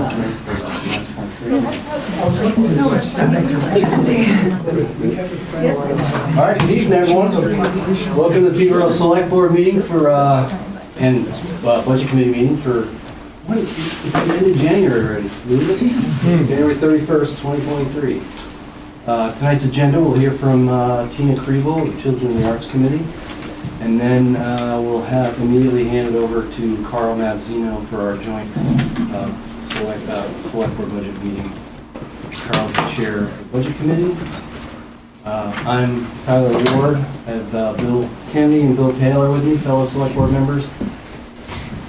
All right, good evening, everyone. Welcome to the Peterborough Select Board meeting for, and Budget Committee meeting for, what, it's the end of January already, January 31st, 2023. Tonight's agenda, we'll hear from Tina Kriebel, the Children in the Arts Committee, and then we'll have immediately handed over to Carl Mazzino for our joint Select Board budget meeting. Carl's the chair of the Budget Committee. I'm Tyler Ward. I have Bill Kennedy and Bill Taylor with me, fellow Select Board members.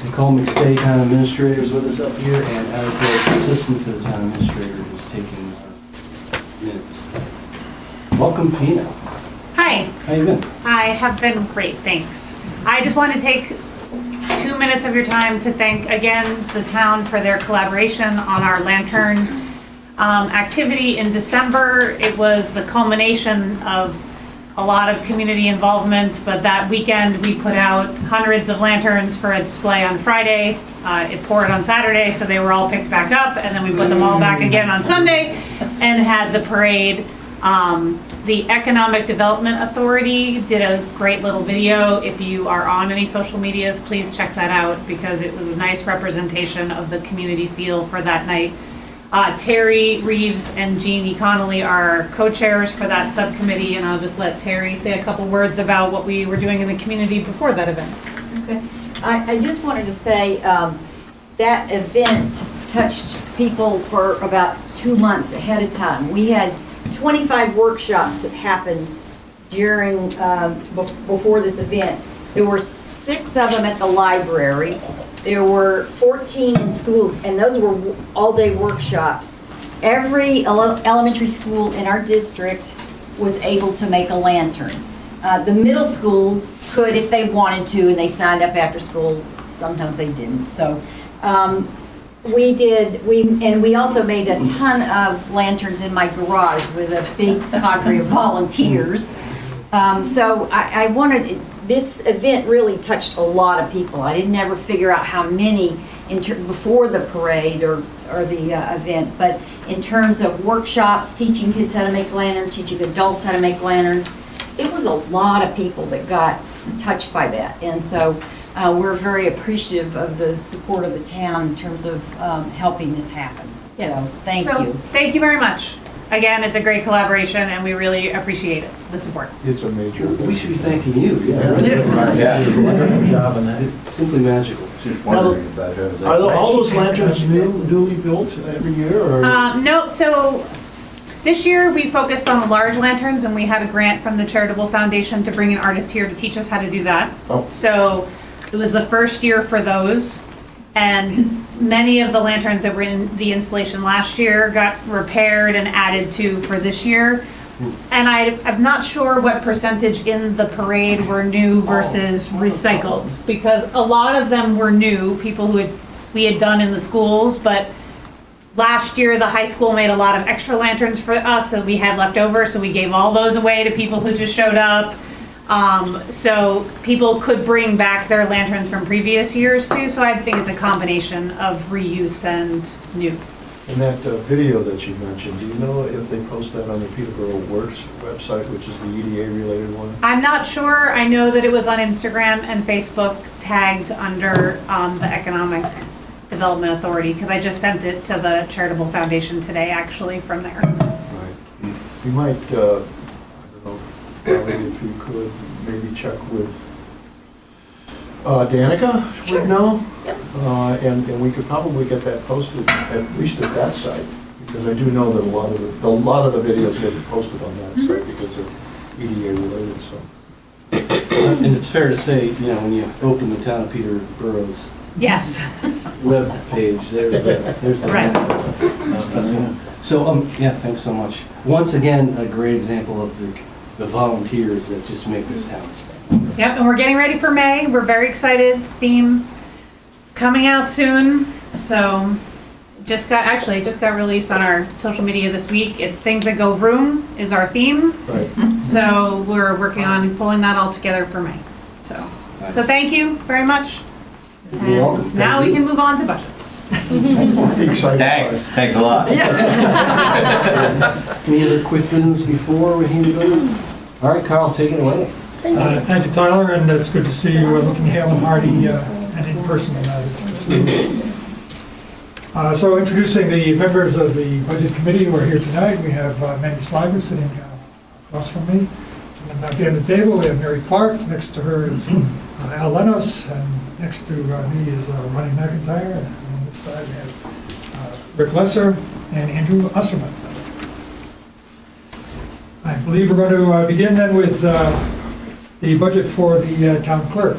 Nicole McStay, Town Administrator, is with us up here, and as the assistant to the Town Administrator is taking minutes. Welcome, Tina. Hi. How you been? I have been great, thanks. I just want to take 2 minutes of your time to thank again the town for their collaboration on our lantern activity in December. It was the culmination of a lot of community involvement, but that weekend we put out hundreds of lanterns for a display on Friday. It poured on Saturday, so they were all picked back up, and then we put them all back again on Sunday and had the parade. The Economic Development Authority did a great little video. If you are on any social medias, please check that out because it was a nice representation of the community feel for that night. Terry Reeves and Jeannie Connolly are co-chairs for that subcommittee, and I'll just let Terry say a couple words about what we were doing in the community before that event. Okay. I just wanted to say that event touched people for about 2 months ahead of time. We had 25 workshops that happened during before this event. There were 6 of them at the library. There were 14 in schools, and those were all-day workshops. Every elementary school in our district was able to make a lantern. The middle schools could if they wanted to, and they signed up after school. Sometimes they didn't. So we also made a ton of lanterns in my garage with a big cadre of volunteers. So I wanted, this event really touched a lot of people. I didn't ever figure out how many before the parade or the event, but in terms of workshops, teaching kids how to make lanterns, teaching adults how to make lanterns, it was a lot of people that got touched by that. And so we're very appreciative of the support of the town in terms of helping this happen. Yes. So thank you. Thank you very much. Again, it's a great collaboration, and we really appreciate it, the support. It's a major. We should be thanking you. Yeah. Wonderful job on that. It's simply magical. Just wondering about it. Are all those lanterns newly built every year? Or? No, so this year we focused on the large lanterns, and we had a grant from the Charitable Foundation to bring an artist here to teach us how to do that. Oh. So it was the first year for those, and many of the lanterns that were in the installation last year got repaired and added to for this year. And I'm not sure what percentage in the parade were new versus recycled, because a lot of them were new, people who we had done in the schools, but last year the high school made a lot of extra lanterns for us that we had left over, so we gave all those away to people who just showed up. So people could bring back their lanterns from previous years too, so I think it's a combination of reuse and new. And that video that you mentioned, do you know if they post that on the Peterborough Works website, which is the EDA related one? I'm not sure. I know that it was on Instagram and Facebook tagged under the Economic Development Authority, because I just sent it to the Charitable Foundation today actually from there. Right. You might, I don't know, probably if you could maybe check with Danica, would know. Yep. And we could probably get that posted at least at that site, because I do know that a lot of the videos get posted on that site because they're EDA related. So. And it's fair to say, you know, when you open the town of Peterborough's Yes. web page, there's the Right. So yeah, thanks so much. Once again, a great example of the volunteers that just make this town. Yep, and we're getting ready for May. We're very excited. Theme coming out soon. So just got released on our social media this week. It's Things That Go Vroom is our theme. Right. So we're working on pulling that all together for May. So Nice. thank you very much. You're welcome. And now we can move on to budgets. The exciting part. Thanks a lot. Any other quick business before we hand it over? All right, Carl, take it away. Thank you, Tyler, and it's good to see you looking hale and hearty and in person this week. So introducing the members of the Budget Committee who are here tonight, we have Mandy Sliver sitting across from me. And at the end of the table, we have Mary Clark. Next to her is Al Lenos, and next to me is Ronnie McIntyre. And on this side, we have Rick Lesser and Andrew Usserman. I believe we're going to begin then with the budget for the town clerk.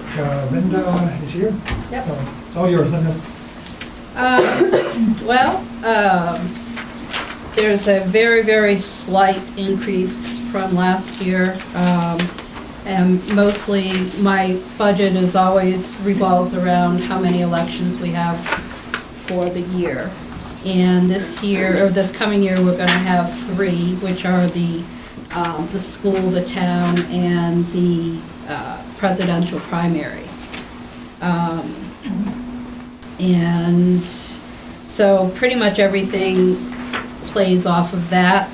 Linda is here. Yep. So it's all yours, Linda. There's a very, very slight increase from last year. And mostly my budget is always revolves around how many elections we have for the year. And this year, or this coming year, we're gonna have 3, which are the school, the town, and the presidential primary. And so pretty much everything plays off of that,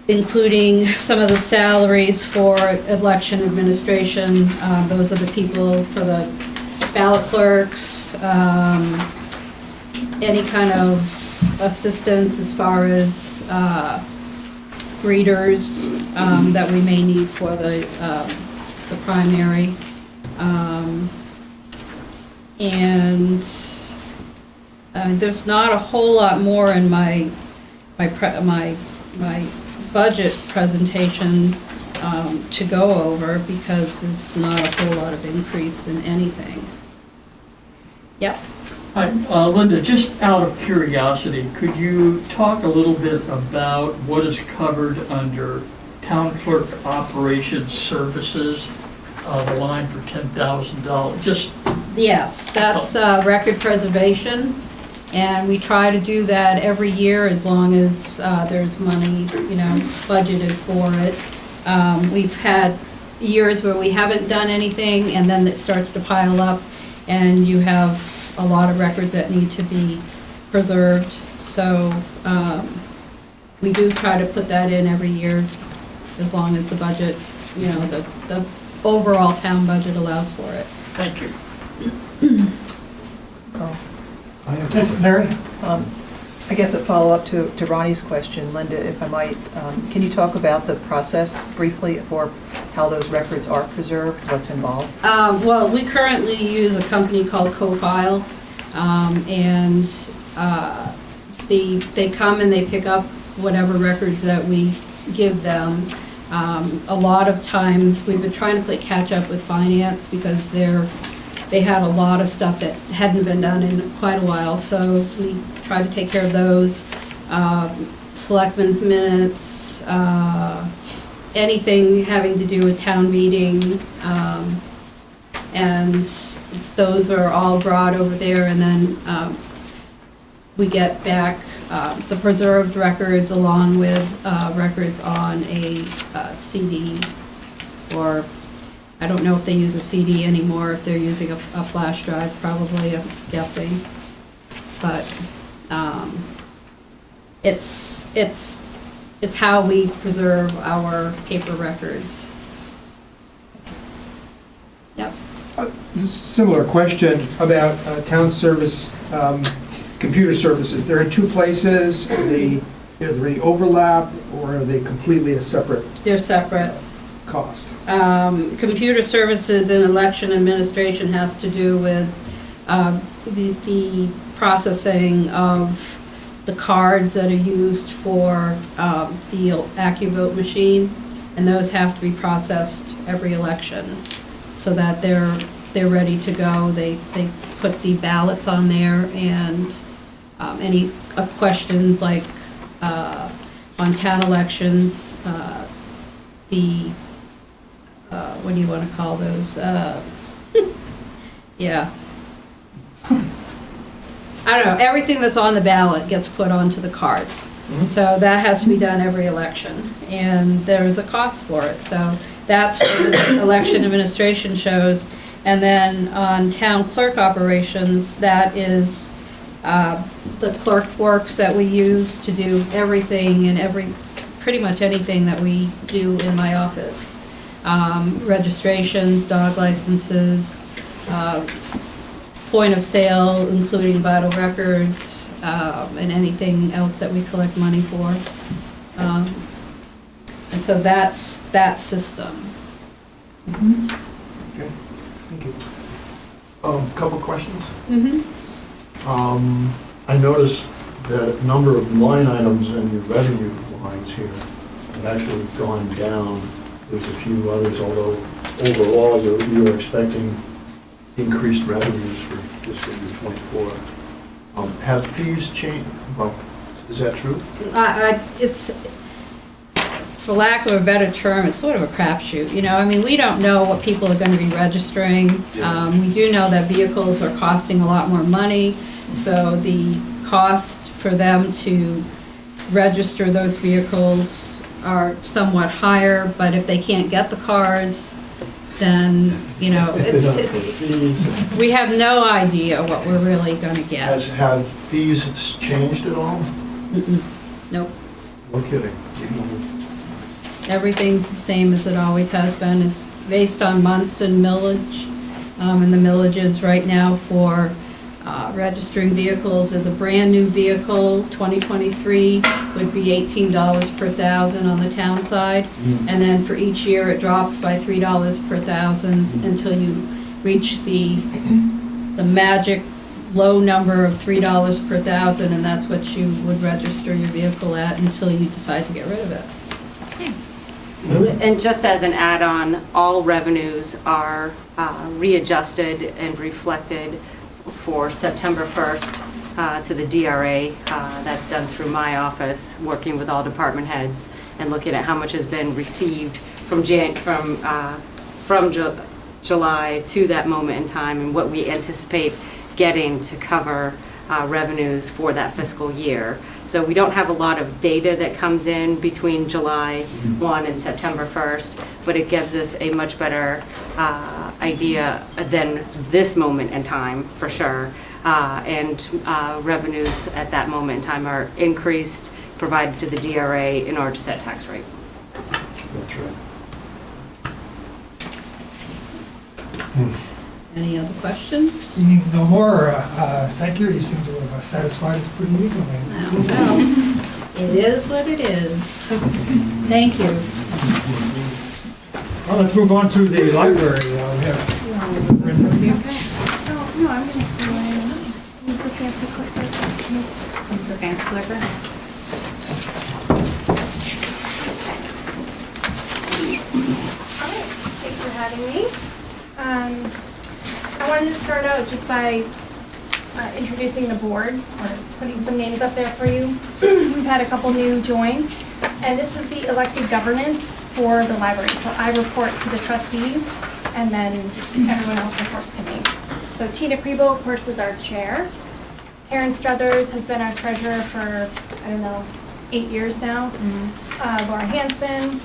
including some of the salaries for election administration. Those are the people for the ballot clerks, any kind of assistance as far as greeters that we may need for the primary. And there's not a whole lot more in my budget presentation to go over because there's not a whole lot of increase in anything. Yep. Hi, Linda, just out of curiosity, could you talk a little bit about what is covered under town clerk operations services, the line for $10,000? Just Yes, that's record preservation, and we try to do that every year as long as there's money, budgeted for it. We've had years where we haven't done anything, and then it starts to pile up, and you have a lot of records that need to be preserved. So we do try to put that in every year, as long as the budget, the overall town budget allows for it. thank you. Yes, Mary? I guess a follow-up to Ronnie's question, Linda, if I might, can you talk about the process briefly for how those records are preserved, what's involved? Well, we currently use a company called CoFile, and they come and they pick up whatever records that we give them. A lot of times, we've been trying to play catch-up with finance because they had a lot of stuff that hadn't been done in quite a while, so we try to take care of those. Selectmen's minutes, anything having to do with town meeting, and those are all brought over there, and then we get back the preserved records along with records on a CD, or I don't know if they use a CD anymore, if they're using a flash drive, probably, I'm guessing. But it's how we preserve our paper records. Yep. This is a similar question about town service, computer services. They're in 2 places. Are there any overlap, or are they completely a separate They're separate. cost? Computer services in election administration has to do with the processing of the cards that are used for the AccuVote machine, and those have to be processed every election so that they're ready to go. They put the ballots on there, and any questions like on town elections, what do you want to call those? Yeah. I don't know, everything that's on the ballot gets put onto the cards. So that has to be done every election, and there is a cost for it. So that's what the election administration shows, And then on town clerk operations, that is the clerk works that we use to do everything and pretty much anything that we do in my office. Registrations, dog licenses, point of sale, including vital records, and anything else that we collect money for. And so that's that system. Okay, thank you. Couple questions. I noticed that a number of line items in your revenue lines here have actually gone down. There's a few others, although overall you're expecting increased revenues for fiscal year '24. Have fees changed? Well, is that true? It's, for lack of a better term, it's sort of a crapshoot. You know, I mean, we don't know what people are going to be registering. We do know that vehicles are costing a lot more money, so the cost for them to register those vehicles are somewhat higher, but if they can't get the cars, then, you know, we have no idea what we're really going to get. Have fees changed at all? Nope. No kidding. Everything's the same as it always has been. It's based on months and millage. And the millages right now for registering vehicles is a brand-new vehicle, 2023, would be $18 per thousand on the town side. And then for each year, it drops by $3 per thousand until you reach the magic low number of $3 per thousand, and that's what you would register your vehicle at until you decide to get rid of it. And just as an add-on, all revenues are readjusted and reflected for September 1st to the DRA. That's done through my office, working with all department heads and looking at how much has been received from July to that moment in time and what we anticipate getting to cover revenues for that fiscal year. So we don't have a lot of data that comes in between July 1 and September 1st, but it gives us a much better idea than this moment in time, for sure. And revenues at that moment in time are increased, provided to the DRA in order to set tax rate. That's right. Any other questions? Seeing no more, thank you. You seem to have satisfied us pretty easily. Well, it is what it is. Thank you. Well, let's move on to the library. We have No, I'm going to stay in. Use the fancy clicker. Use the fancy clicker. All right, thanks for having me. I wanted to start out just by introducing the board, or putting some names up there for you. We've had a couple new join, and this is the elected governance for the library. So I report to the trustees, and then everyone else reports to me. So Tina Kriebel, of course, is our chair. Karen Struthers has been our treasurer for, 8 years now. Laura Hansen.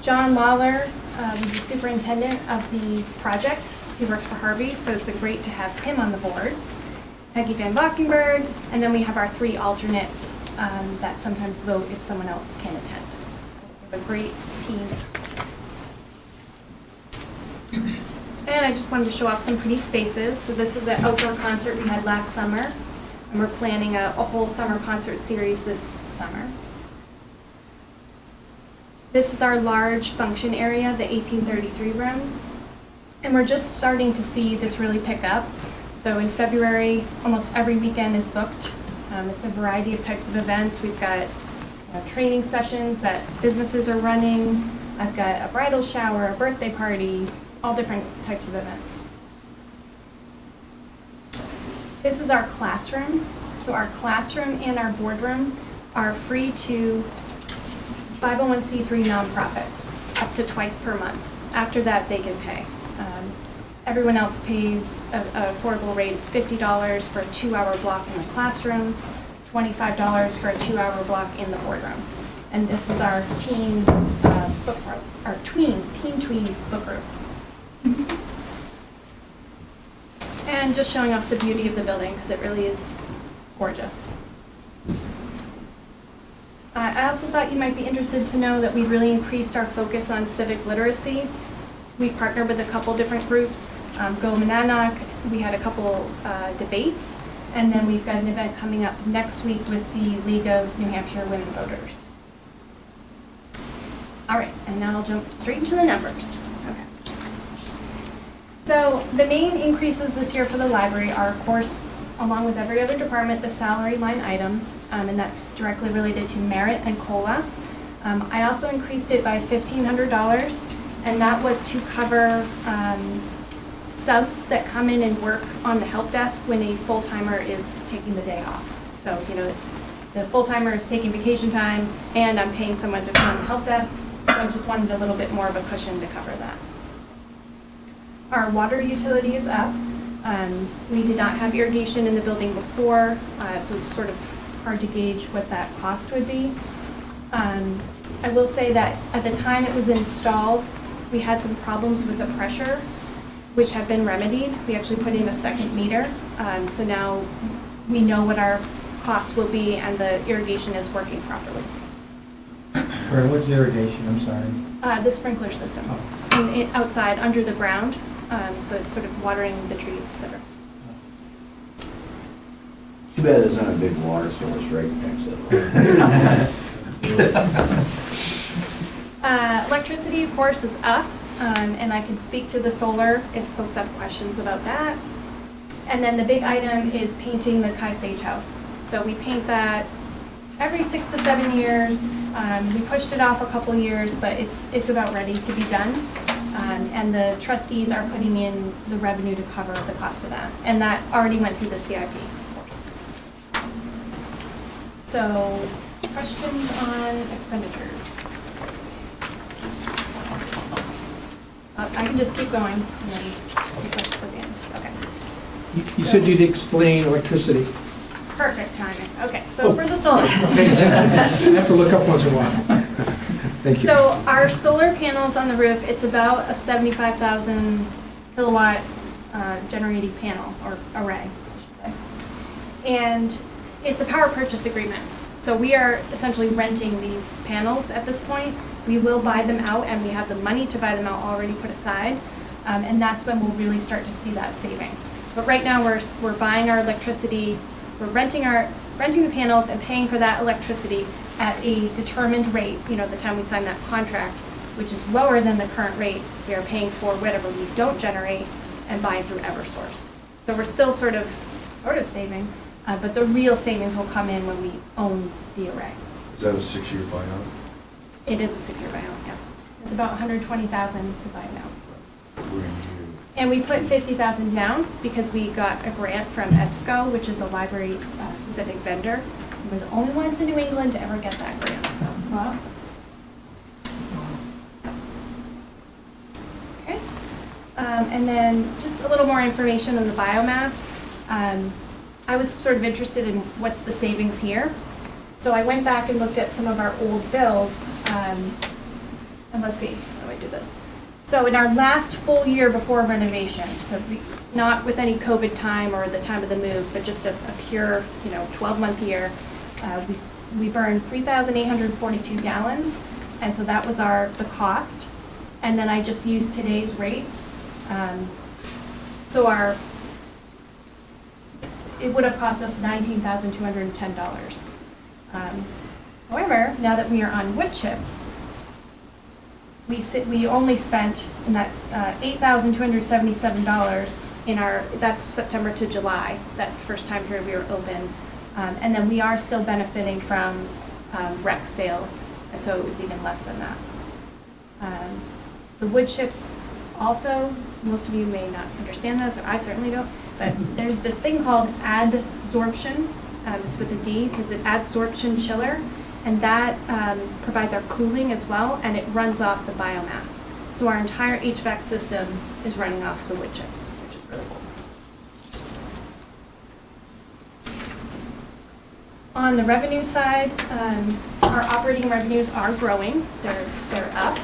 John Lawler was the superintendent of the project. He works for Harvey, so it's been great to have him on the board. Peggy Van Valkenburg, and then we have our 3 alternates that sometimes vote if someone else can attend. So we have a great team. And I just wanted to show off some pretty spaces. So this is an outdoor concert we had last summer, and we're planning a whole summer concert series this summer. This is our large function area, the 1833 room. And we're just starting to see this really pick up. So in February, almost every weekend is booked. It's a variety of types of events. We've got training sessions that businesses are running. I've got a bridal shower, a birthday party, all different types of events. This is our classroom. So our classroom and our boardroom are free to 501c3 nonprofits, up to twice per month. After that, they can pay. Everyone else pays a affordable rate. It's $50 for a 2-hour block in the classroom, $25 for a 2-hour block in the boardroom. And this is our teen book group, our teen tween book group. and just showing off the beauty of the building because it really is gorgeous. I also thought you might be interested to know that we really increased our focus on civic literacy. We partnered with a couple different groups, Go Monadnock, we had a couple debates, and then we've got an event coming up next week with the League of New Hampshire Women Voters. All right, and now I'll jump straight into the numbers. Okay. So the main increases this year for the library are, of course, along with every other department, the salary line item, and that's directly related to merit and COLA. I also increased it by $1,500, and that was to cover subs that come in and work on the help desk when a full-timer is taking the day off. So, you know, it's the full-timer is taking vacation time, and I'm paying someone to come on the help desk, so I just wanted a little bit more of a cushion to cover that. Our water utility is up. We did not have irrigation in the building before, so it's sort of hard to gauge what that cost would be. I will say that at the time it was installed, we had some problems with the pressure, which have been remedied. We actually put in a second meter, so now we know what our costs will be and the irrigation is working properly. What's irrigation, I'm sorry? The sprinkler system, and outside, under the ground, so it's sort of watering the trees, etc. Too bad there's not a big water source right next to it. Electricity, of course, is up, and I can speak to the solar if folks have questions about that. And then the big item is painting the Kai Sage house. So we paint that every 6 to 7 years. We pushed it off a couple years, but it's about ready to be done. And the trustees are putting in the revenue to cover the cost of that. And that already went through the CIP, of course. So, questions on expenditures? I can just keep going and then take questions at the end. Okay. You said you'd explain electricity. Perfect timing. Okay, so for the solar. I have to look up once in a while. Thank you. So our solar panels on the roof, it's about a 75,000 kilowatt generating panel or array, I should say. And it's a power purchase agreement. So we are essentially renting these panels at this point. We will buy them out, and we have the money to buy them out already put aside. And that's when we'll really start to see that savings. But right now we're buying our electricity, we're renting the panels and paying for that electricity at a determined rate, you know, the time we sign that contract, which is lower than the current rate we are paying for whatever we don't generate and buying through Eversource. So we're still sort of saving, but the real savings will come in when we own the array. Is that a 6-year buyout? It is a 6-year buyout, yeah. It's about $120,000 to buy it out. And we put $50,000 down because we got a grant from EBSCO, which is a library specific vendor. We're the only ones in New England to ever get that grant, so awesome. Okay. And then just a little more information on the biomass. I was sort of interested in what's the savings here. So I went back and looked at some of our old bills. And let's see, how do I do this? So in our last full year before renovation, so not with any COVID time or the time of the move, but just a pure, 12-month year, we burned 3,842 gallons, and so that was the cost. And then I just used today's rates. So it would have cost us $19,210. However, now that we are on wood chips, we only spent in that $8,277 that's September to July, that first time period we were open. And then we are still benefiting from rec sales, and so it was even less than that. The wood chips also, most of you may not understand this, or I certainly don't, but there's this thing called adsorption. It's with a D, so it's an adsorption chiller. And that provides our cooling as well, and it runs off the biomass. So our entire HVAC system is running off the wood chips, which is really cool. On the revenue side, our operating revenues are growing. They're up.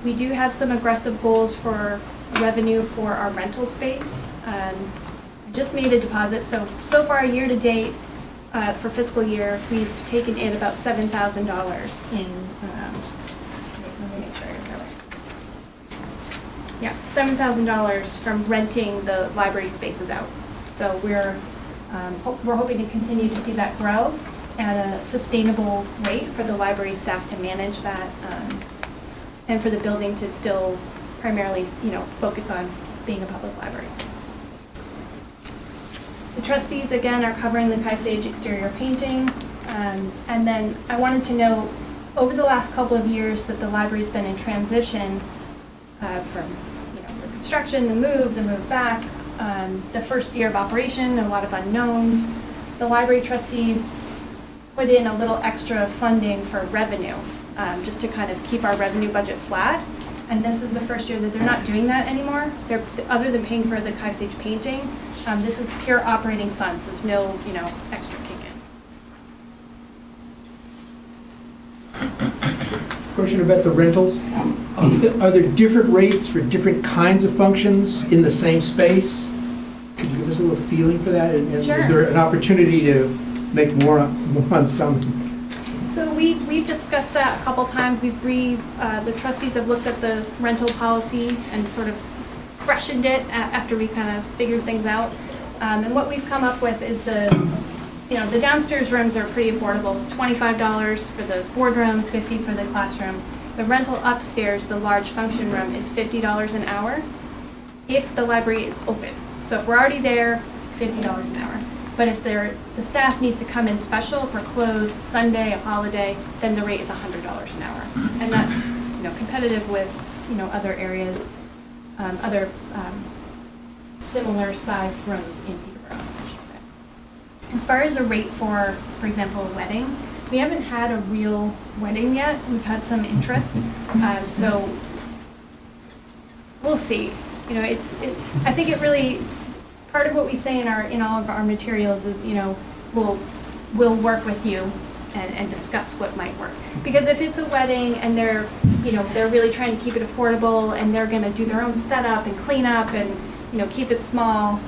We do have some aggressive goals for revenue for our rental space. I just made a deposit, so far, year to date, for fiscal year, we've taken in about $7,000 in, let me make sure I got it. Yeah, $7,000 from renting the library spaces out. So we're hoping to continue to see that grow at a sustainable rate for the library staff to manage that, and for the building to still primarily, focus on being a public library. The trustees, again, are covering the Kaisage exterior painting. And then I wanted to know, over the last couple of years that the library's been in transition from the construction, the move back, the first year of operation, a lot of unknowns. The library trustees put in a little extra funding for revenue, just to kind of keep our revenue budget flat. And this is the first year that they're not doing that anymore. They're, other than paying for the Kaisage painting, this is pure operating funds. There's no, extra kick-in. Question about the rentals. Are there different rates for different kinds of functions in the same space? Can you give us a little feeling for that? And Sure. is there an opportunity to make more on some? So we've discussed that a couple times. The trustees have looked at the rental policy and sort of freshened it after we kind of figured things out. And what we've come up with is the downstairs rooms are pretty affordable, $25 for the boardroom, $50 for the classroom. The rental upstairs, the large function room, is $50 an hour if the library is open. So if we're already there, $50 an hour. But if the staff needs to come in special for closed Sunday, a holiday, then the rate is $100 an hour. And that's competitive with other areas, other similar sized rooms in Peterborough, I should say. As far as a rate for example, a wedding, we haven't had a real wedding yet. We've had some interest, so we'll see. I think it really. Part of what we say in all of our materials is, we'll work with you and discuss what might work. Because if it's a wedding and they're really trying to keep it affordable and they're going to do their own setup and clean up and, keep it small,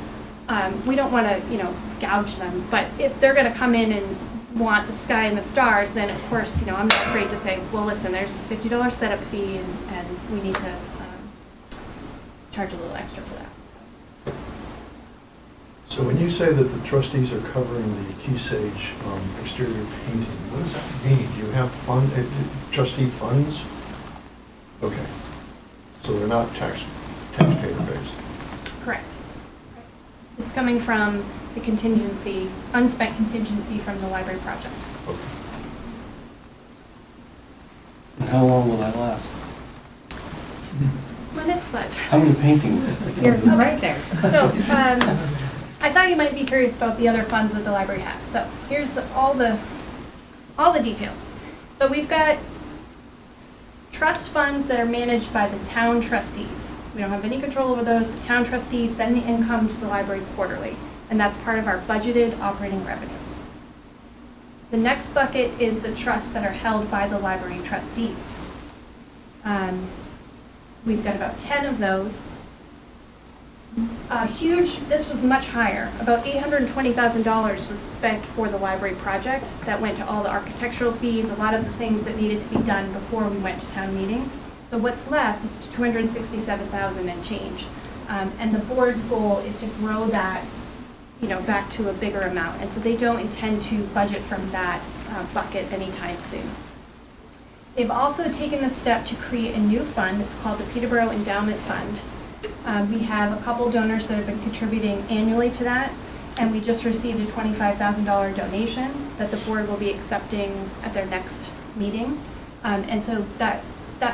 we don't want to, gouge them. But if they're going to come in and want the sky and the stars, then of course, I'm not afraid to say, well, listen, there's a $50 setup fee and we need to charge a little extra for that. So when you say that the trustees are covering the Kaisage exterior painting, what does that mean? Do you have trustee funds? Okay. So they're not taxpayer based? Correct. It's coming from the contingency, unspent contingency from the library project. Okay. And how long will that last? My next slide. How many paintings? You're right there. So, I thought you might be curious about the other funds that the library has. So here's all the details. So we've got trust funds that are managed by the town trustees. We don't have any control over those. The town trustees send the income to the library quarterly, and that's part of our budgeted operating revenue. The next bucket is the trusts that are held by the library trustees. We've got about 10 of those. This was much higher. About $820,000 was spent for the library project. That went to all the architectural fees, a lot of the things that needed to be done before we went to town meeting. So what's left is $267,000 and change. And the board's goal is to grow that, back to a bigger amount. And so they don't intend to budget from that bucket anytime soon. They've also taken the step to create a new fund. It's called the Peterborough Endowment Fund. We have a couple donors that have been contributing annually to that, and we just received a $25,000 donation that the board will be accepting at their next meeting. And so that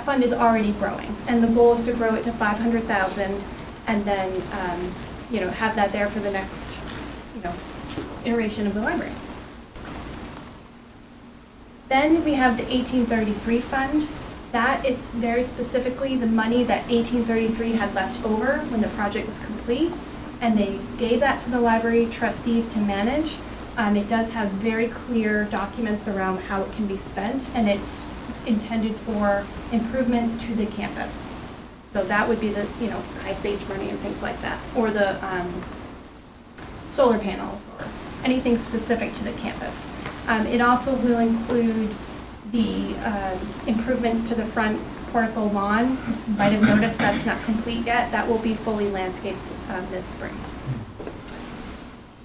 fund is already growing, and the goal is to grow it to $500,000, and then have that there for the next iteration of the library. Then we have the 1833 fund. That is very specifically the money that 1833 had left over when the project was complete, and they gave that to the library trustees to manage. It does have very clear documents around how it can be spent, and it's intended for improvements to the campus. So that would be the, high sage money and things like that, or the solar panels, or anything specific to the campus. It also will include the improvements to the front portico lawn. You might have noticed that's not complete yet. That will be fully landscaped this spring.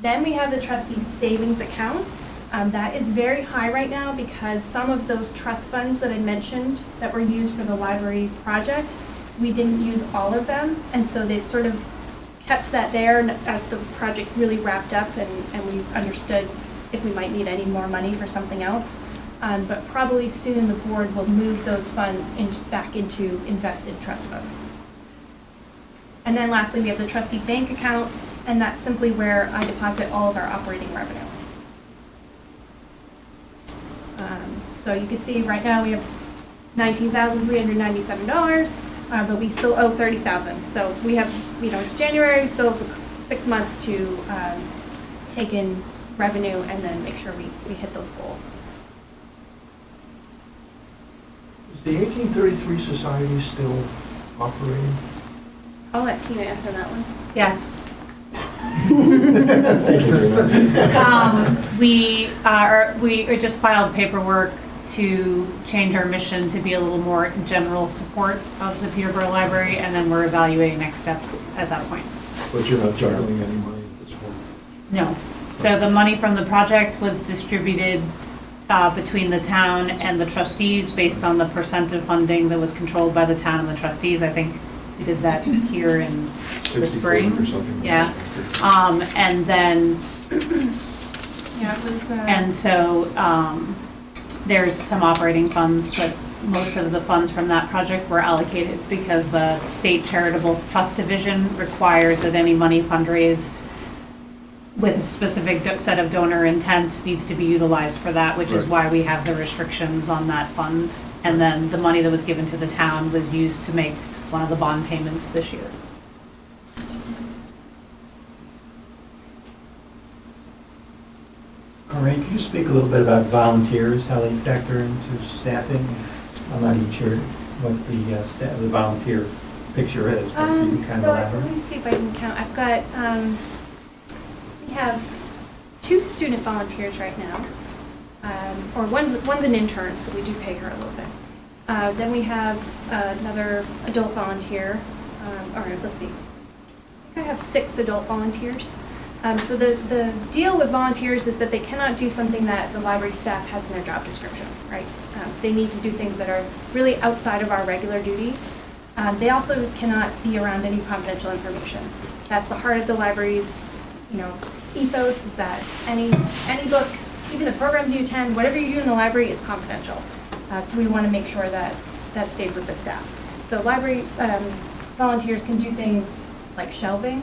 Then we have the trustee savings account. That is very high right now because some of those trust funds that I mentioned that were used for the library project, we didn't use all of them, and so they've sort of kept that there as the project really wrapped up and we understood if we might need any more money for something else. But probably soon the board will move those funds back into invested trust funds. And then lastly, we have the trustee bank account, and that's simply where I deposit all of our operating revenue. So you can see right now we have $19,397, but we still owe $30,000. So we have, it's January, we still have 6 months to take in revenue and then make sure we hit those goals. Is the 1833 Society still operating? I'll let Tina answer that one. Yes. Thank you, Gina. We just filed paperwork to change our mission to be a little more general support of the Peterborough Library, and then we're evaluating next steps at that point. But you're not juggling any money at this point? No. So the money from the project was distributed between the town and the trustees based on the percent of funding that was controlled by the town and the trustees. I think we did that here in the spring. Or something. Yeah. And then, Yeah, it was. and so there's some operating funds, but most of the funds from that project were allocated because the State Charitable Trust Division requires that any money fundraised with a specific set of donor intent needs to be utilized for that, which is why we have the restrictions on that fund. And then the money that was given to the town was used to make one of the bond payments this year. Corinne, can you speak a little bit about volunteers, how they factor into staffing? I'm not even sure what the volunteer picture is, but can you kind of elaborate? Let me see if I can count. I've got, we have 2 student volunteers right now, or one's an intern, so we do pay her a little bit. Then we have another adult volunteer, or let's see, I think I have 6 adult volunteers. So the deal with volunteers is that they cannot do something that the library staff has in their job description, right? They need to do things that are really outside of our regular duties. They also cannot be around any confidential information. That's the heart of the library's, ethos, is that any book, even the programs you attend, whatever you do in the library is confidential. So we want to make sure that that stays with the staff. So library volunteers can do things like shelving,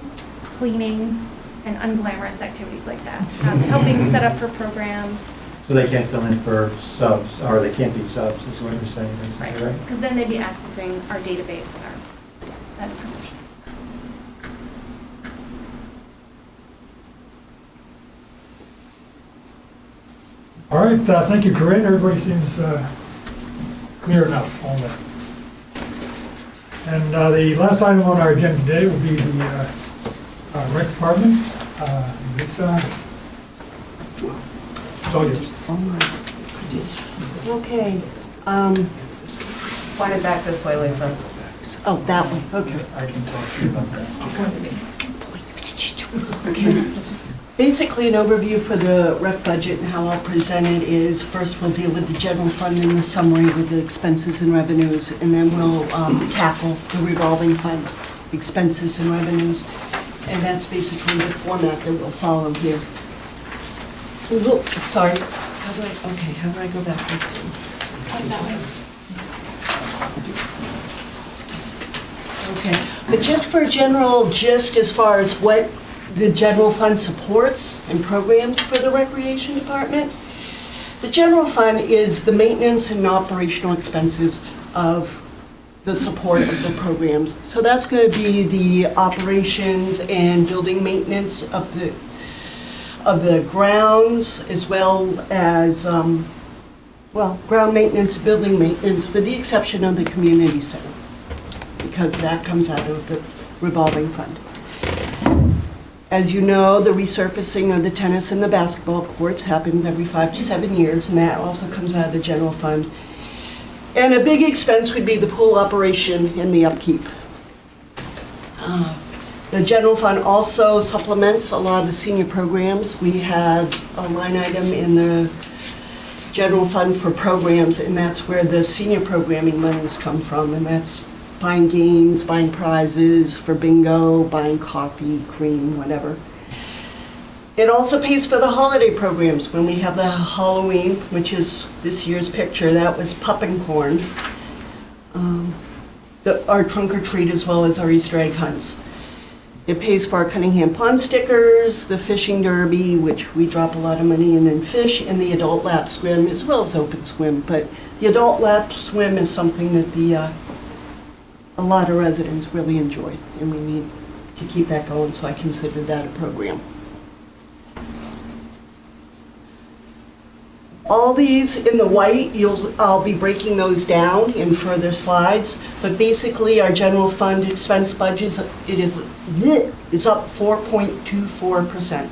cleaning, and unglamorous activities like that. Helping set up for programs. So they can't fill in for subs, or they can't be subs, is what you're saying, Right, right? because then they'd be accessing our database and that information. All right, thank you, Corinne. Everybody seems clear enough on that. And the last item on our agenda today will be the rec department. Lisa, it's all yours. Okay. Point it back this way, Lisa. Oh, that way, okay. I can talk to you about that. Okay. Basically, an overview for the rec budget and how I'll present it is, first we'll deal with the general fund and the summary with the expenses and revenues, and then we'll tackle the revolving fund expenses and revenues. And that's basically the format that we'll follow here. Sorry, how do I go backwards? That way. Okay, but just for a general gist as far as what the general fund supports and programs for the recreation department, the general fund is the maintenance and operational expenses of the support of the programs. So that's going to be the operations and building maintenance of the grounds, as well as ground maintenance, building maintenance, with the exception of the community center, because that comes out of the revolving fund. As you know, the resurfacing of the tennis and the basketball courts happens every 5 to 7 years, and that also comes out of the general fund. And a big expense would be the pool operation and the upkeep. The general fund also supplements a lot of the senior programs. We have a line item in the general fund for programs, and that's where the senior programming monies come from, and that's buying games, buying prizes for bingo, buying coffee, cream, whatever. It also pays for the holiday programs. When we have the Halloween, which is this year's picture, that was Pup and Corn, our trunk or treat, as well as our Easter egg hunts. It pays for our Cunningham Pond stickers, the fishing derby, which we drop a lot of money in and fish, and the adult lap swim, as well as open swim. But the adult lap swim is something that a lot of residents really enjoy, and we need to keep that going, so I consider that a program. All these in the white, I'll be breaking those down in further slides, but basically our general fund expense budget is up 4.24%.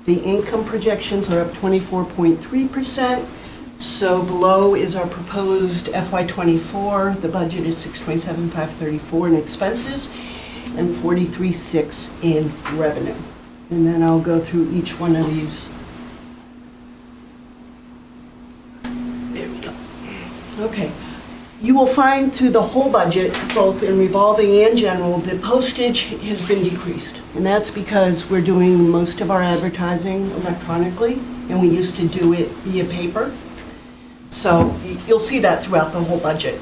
The income projections are up 24.3%, so below is our proposed FY24. The budget is 627,534 in expenses and 43,600 in revenue. And then I'll go through each one of these. Okay, you will find through the whole budget, both in revolving and general, that postage has been decreased. And that's because we're doing most of our advertising electronically, and we used to do it via paper. So you'll see that throughout the whole budget.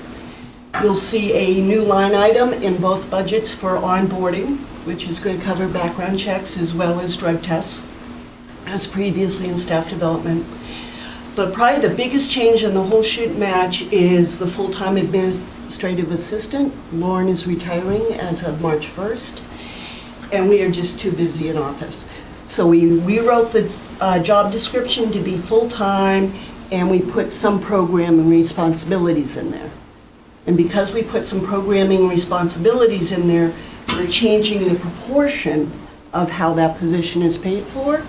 You'll see a new line item in both budgets for onboarding, which is going to cover background checks as well as drug tests, as previously in staff development. But probably the biggest change in the whole shoot match is the full-time administrative assistant. Lauren is retiring as of March 1st, and we are just too busy in office. So we rewrote the job description to be full-time, and we put some programming responsibilities in there. And because we put some programming responsibilities in there, we're changing the proportion of how that position is paid for.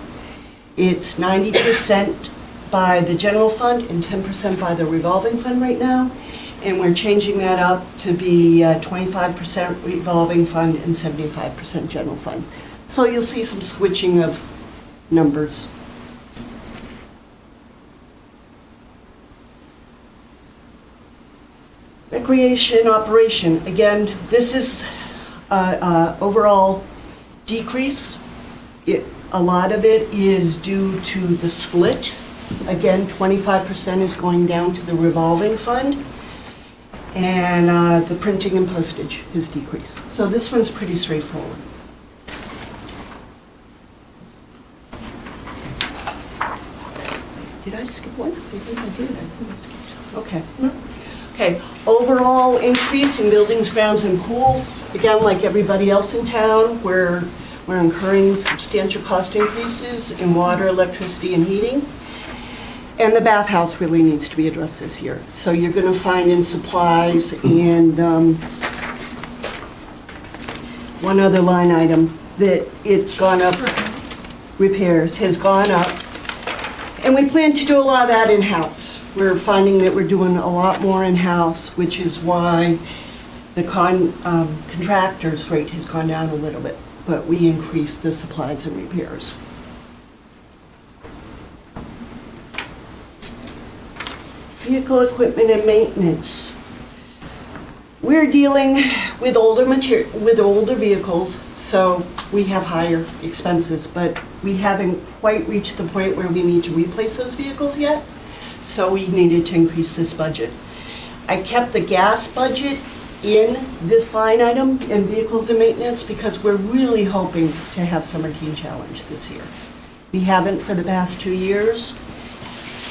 It's 90% by the general fund and 10% by the revolving fund right now. And we're changing that up to be 25% revolving fund and 75% general fund. So you'll see some switching of numbers. Recreation operation, again, this is overall decrease. A lot of it is due to the split. Again, 25% is going down to the revolving fund, and the printing and postage has decreased. So this one's pretty straightforward. Did I skip one? I think I did. I think I skipped. Okay. Okay, overall increase in buildings, grounds, and pools. Again, like everybody else in town, we're incurring substantial cost increases in water, electricity, and heating. And the bathhouse really needs to be addressed this year. So you're going to find in supplies and one other line item that it's gone up, repairs has gone up. And we plan to do a lot of that in-house. We're finding that we're doing a lot more in-house, which is why the contractor's rate has gone down a little bit, but we increased the supplies and repairs. Vehicle equipment and maintenance. We're dealing with older vehicles, so we have higher expenses, but we haven't quite reached the point where we need to replace those vehicles yet, so we needed to increase this budget. I kept the gas budget in this line item in vehicles and maintenance because we're really hoping to have Summer Teen Challenge this year. We haven't for the past 2 years,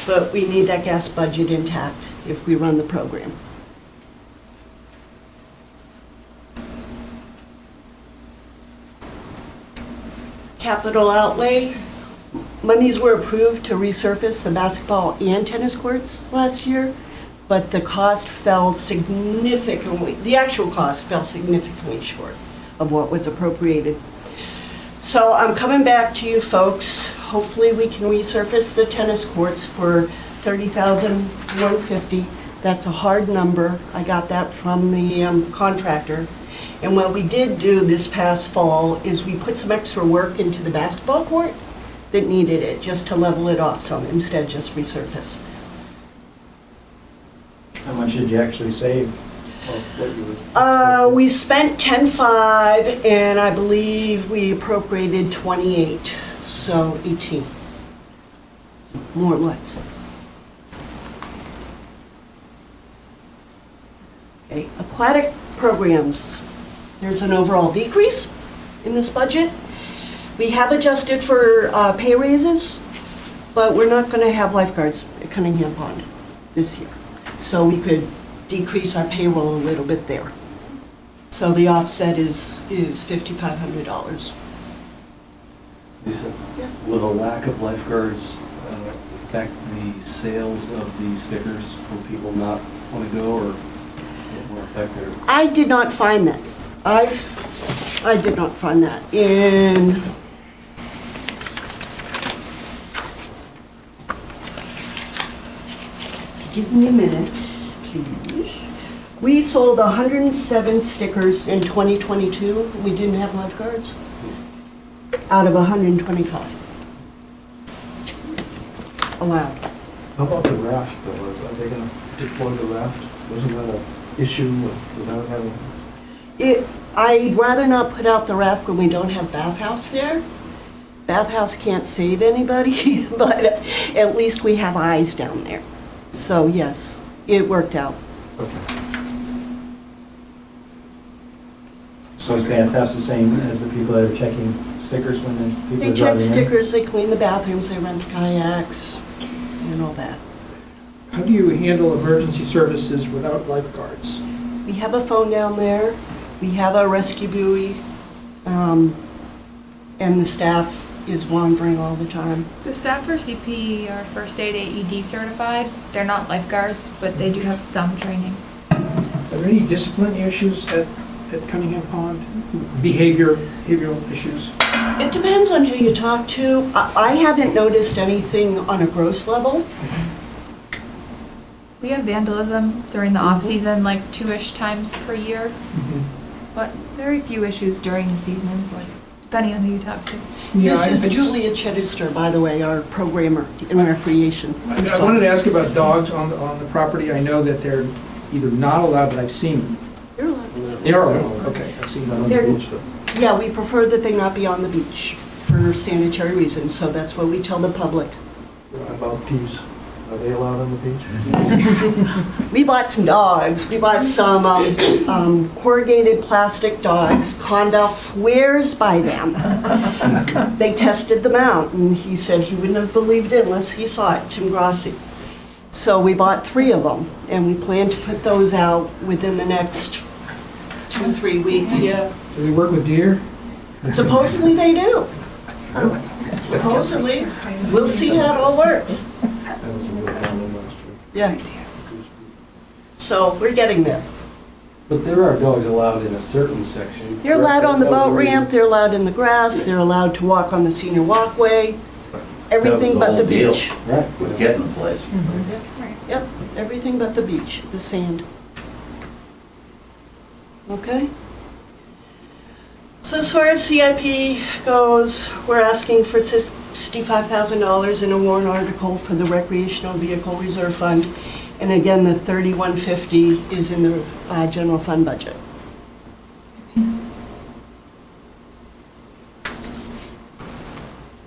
but we need that gas budget intact if we run the program. Capital outlay. Monies were approved to resurface the basketball and tennis courts last year, but the cost fell significantly, the actual cost fell significantly short of what was appropriated. So I'm coming back to you folks. Hopefully we can resurface the tennis courts for $30,150. That's a hard number. I got that from the contractor. And what we did do this past fall is we put some extra work into the basketball court that needed it, just to level it off some, instead just resurface. How much did you actually save of what you would? We spent 10.5, and I believe we appropriated 28, so 18, more or less. Okay, aquatic programs. There's an overall decrease in this budget. We have adjusted for pay raises, but we're not going to have lifeguards at Cunningham Pond this year. So we could decrease our payroll a little bit there. So the offset is $5,500. Lisa? Yes. Will the lack of lifeguards affect the sales of the stickers? Will people not want to go, or will it affect their? I did not find that. I did not find that. Give me a minute, please. We sold 107 stickers in 2022. We didn't have lifeguards. Out of 125 allowed. How about the raft, though? Are they going to deploy the raft? Wasn't that an issue without having? I'd rather not put out the raft when we don't have bathhouse there. Bathhouse can't save anybody, but at least we have eyes down there. So yes, it worked out. Okay. So is bathhouse the same as the people that are checking stickers when the people They are check driving in? stickers, they clean the bathrooms, they rent the kayaks, and all that. How do you handle emergency services without lifeguards? We have a phone down there, we have a rescue buoy, and the staff is wandering all the time. The staff for CP are first aid AED certified. They're not lifeguards, but they do have some training. Are there any discipline issues at Cunningham Pond? Behavioral issues? It depends on who you talk to. I haven't noticed anything on a gross level. We have vandalism during the off-season, like 2-ish times per year, but very few issues during the season, like, depending on who you talk to. Yeah, This is I just- Julia Chittister, by the way, our programmer in recreation. I wanted to ask about dogs on the property. I know that they're either not allowed, but I've seen them. They're allowed. They are allowed, okay, I've seen them on the They're- beach. Yeah, we prefer that they not be on the beach for sanitary reasons, so that's what we tell the public. What about peas? Are they allowed on the beach? We bought some dogs. We bought some corrugated plastic dogs. Conval swears by them. They tested them out, and he said he wouldn't have believed it unless he saw it, Tim Grassi. So we bought 3 of them, and we plan to put those out within the next 2-3 weeks, yeah. Do they work with deer? Supposedly they do. Supposedly. We'll see how it all works. That was a good problem last year. Yeah. So we're getting there. But there are dogs allowed in a certain section. They're allowed on the That was boat reason. ramp, they're allowed in the grass, they're allowed to walk on the senior walkway, everything but the deal beach. Right. with getting the place. Yep, everything but the beach, the sand. Okay? So as far as CIP goes, we're asking for $65,000 in a warrant article for the recreational vehicle reserve fund. And again, the $3150 is in the general fund budget.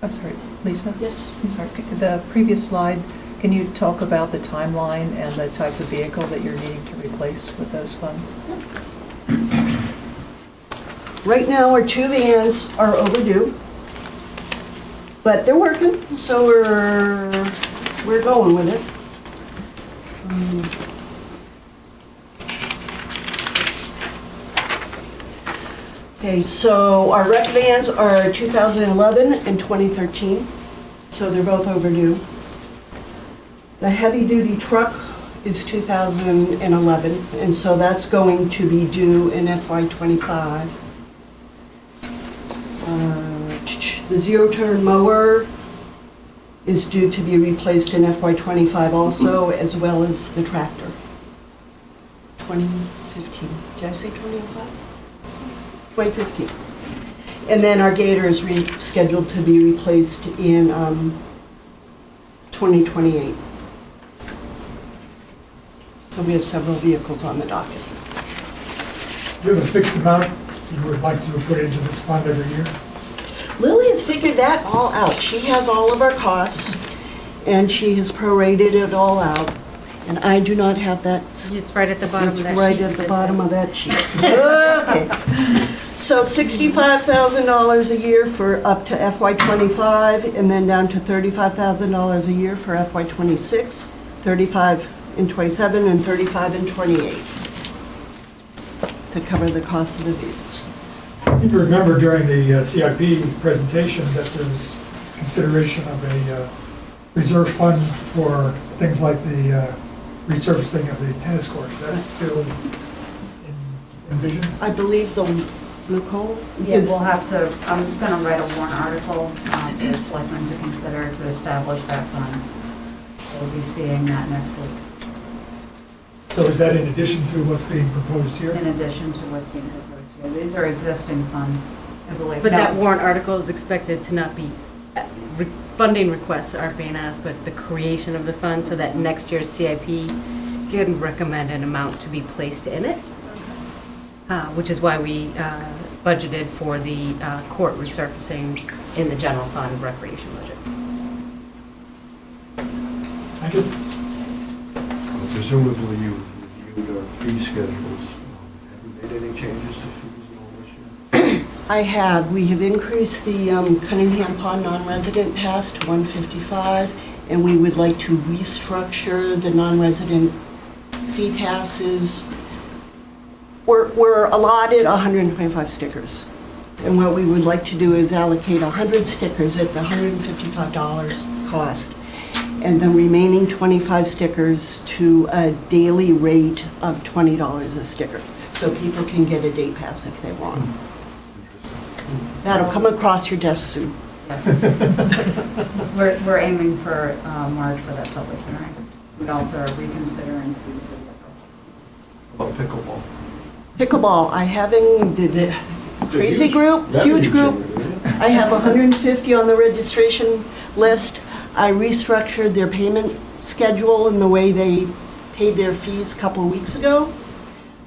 I'm sorry, Lisa? Yes? I'm sorry, the previous slide, can you talk about the timeline and the type of vehicle that you're needing to replace with those funds? Right now, our 2 vans are overdue, but they're working, so we're going with it. Okay, so our rec vans are 2011 and 2013, so they're both overdue. The heavy-duty truck is 2011, and so that's going to be due in FY '25. The zero-turn mower is due to be replaced in FY '25 also, as well as the tractor. 2015. Did I say 2005? 2015. And then our gator is scheduled to be replaced in 2028. So we have several vehicles on the docket. Do you have a fixed amount you would like to put into this fund every year? Lily has figured that all out. She has all of our costs, and she has prorated it all out. And I do not have that. It's right at the bottom of that sheet. It's right at the bottom of that sheet. Okay. So $65,000 a year for up to FY '25, and then down to $35,000 a year for FY '26, 35 in '27, and 35 in '28 to cover the cost of the vehicles. I seem to remember during the CIP presentation that there was consideration of a reserve fund for things like the resurfacing of the tennis court. Is that still envisioned? I believe the, Nicole? Yeah, we'll have to, I'm gonna write a warrant article for the selectmen to consider to establish that fund. We'll be seeing that next week, So is that in addition to what's being proposed here? in addition to what's being proposed here. These are existing funds, I believe. But that No, warrant article is expected to not be, funding requests aren't being asked, but the creation of the fund so that next year's CIP can recommend an amount to be placed in it, which is why we budgeted for the court resurfacing in the general fund recreation budget. Thank you. Presumably you reviewed our fee schedules. Have you made any changes to fees at all this year? I have. We have increased the Cunningham Pond non-resident pass to $155, and we would like to restructure the non-resident fee passes. We're allotted 125 stickers, and what we would like to do is allocate 100 stickers at the $155 cost, and the remaining 25 stickers to a daily rate of $20 a sticker, so people can get a day pass if they want. That'll come across your desk soon. We're aiming for March for that public hearing. We also are reconsidering fees for the About pickleball. Pickleball, I having the crazy group, huge group. I have 150 on the registration list. I restructured their payment schedule and the way they paid their fees a couple of weeks ago.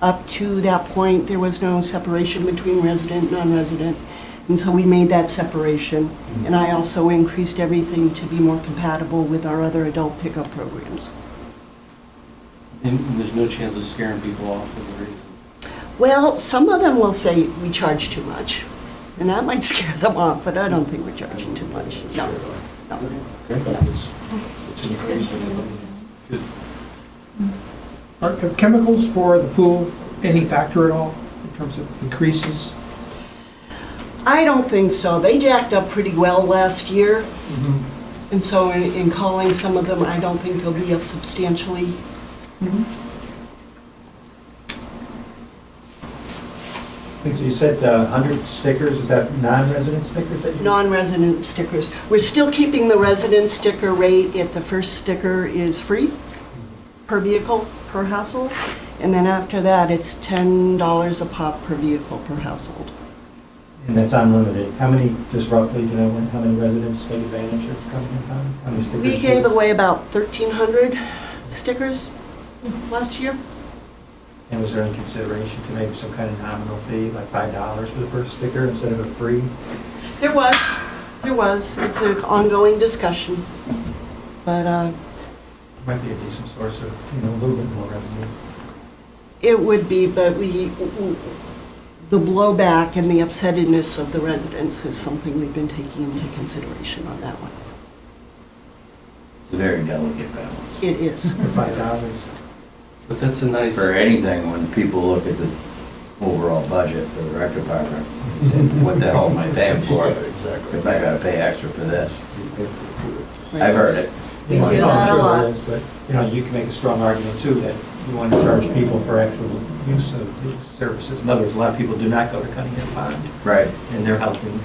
Up to that point, there was no separation between resident and non-resident. And so we made that separation. And I also increased everything to be more compatible with our other adult pickup programs. And there's no chance of scaring people off with the reason. Well, some of them will say we charge too much. And that might scare them off, but I don't think we're charging too much. No. Are chemicals for the pool any factor at all in terms of increases? I don't think so. They jacked up pretty well last year. And so in calling some of them, I don't think they'll be up substantially. So you said 100 stickers, is that non-resident stickers that you? Non-resident stickers. We're still keeping the resident sticker rate at the first sticker is free per vehicle, per household. And then after that, it's $10 a pop per vehicle per household. And that's unlimited. How many, just roughly, do you know how many residents take advantage of Cunningham Pond? How many stickers? We gave away about 1,300 stickers last year. And was there any consideration to maybe some kind of nominal fee, like $5 for the first sticker instead of a free? There was. It's an ongoing discussion. But Might be a decent source of, a little bit more revenue. it would be, but the blowback and the upsetness of the residents is something we've been taking into consideration on that one. It's a very delicate balance. It is. For $5. But that's a nice. For anything, when people look at the overall budget for the rec department, you say, what the hell am I paying for? Exactly. If I gotta pay extra for this. I've heard it. We You know, hear I'm that a sure lot. there is, but, you know, you can make a strong argument too that you want to charge people for actual use of these services. In other words, a lot of people do not go to Cunningham Pond, Right. and they're helping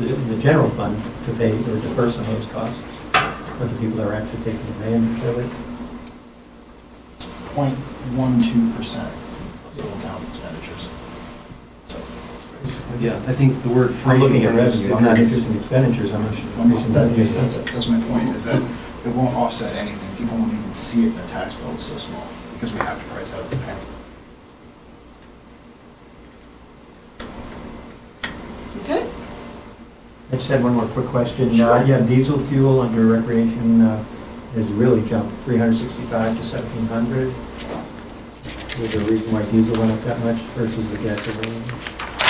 the general fund to pay or defer some of those costs for the people that are actually taking advantage of it. 0.12% of total town expenditures. So, Yeah, I think the word free. I'm looking at from the revenue, I'm not stickers- interested in expenditures, I'm interested that's my point, is that it won't offset anything. People won't even see it in their tax bill, it's so small, because we have to price out the penny. Okay? I just had one more quick question. Yeah, diesel fuel under recreation has really jumped 365 to 1,700. Was there a reason why diesel went up that much versus the gasoline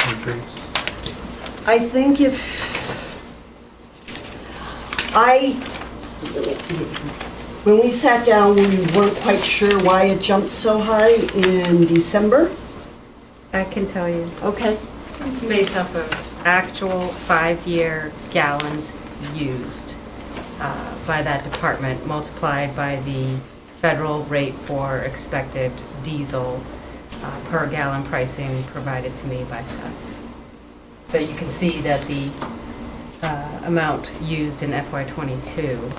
increase? I think when we sat down, we weren't quite sure why it jumped so high in December. I can tell you. Okay. It's based off of actual 5-year gallons used by that department, multiplied by the federal rate for expected diesel per gallon pricing provided to me by Seth. So you can see that the amount used in FY '22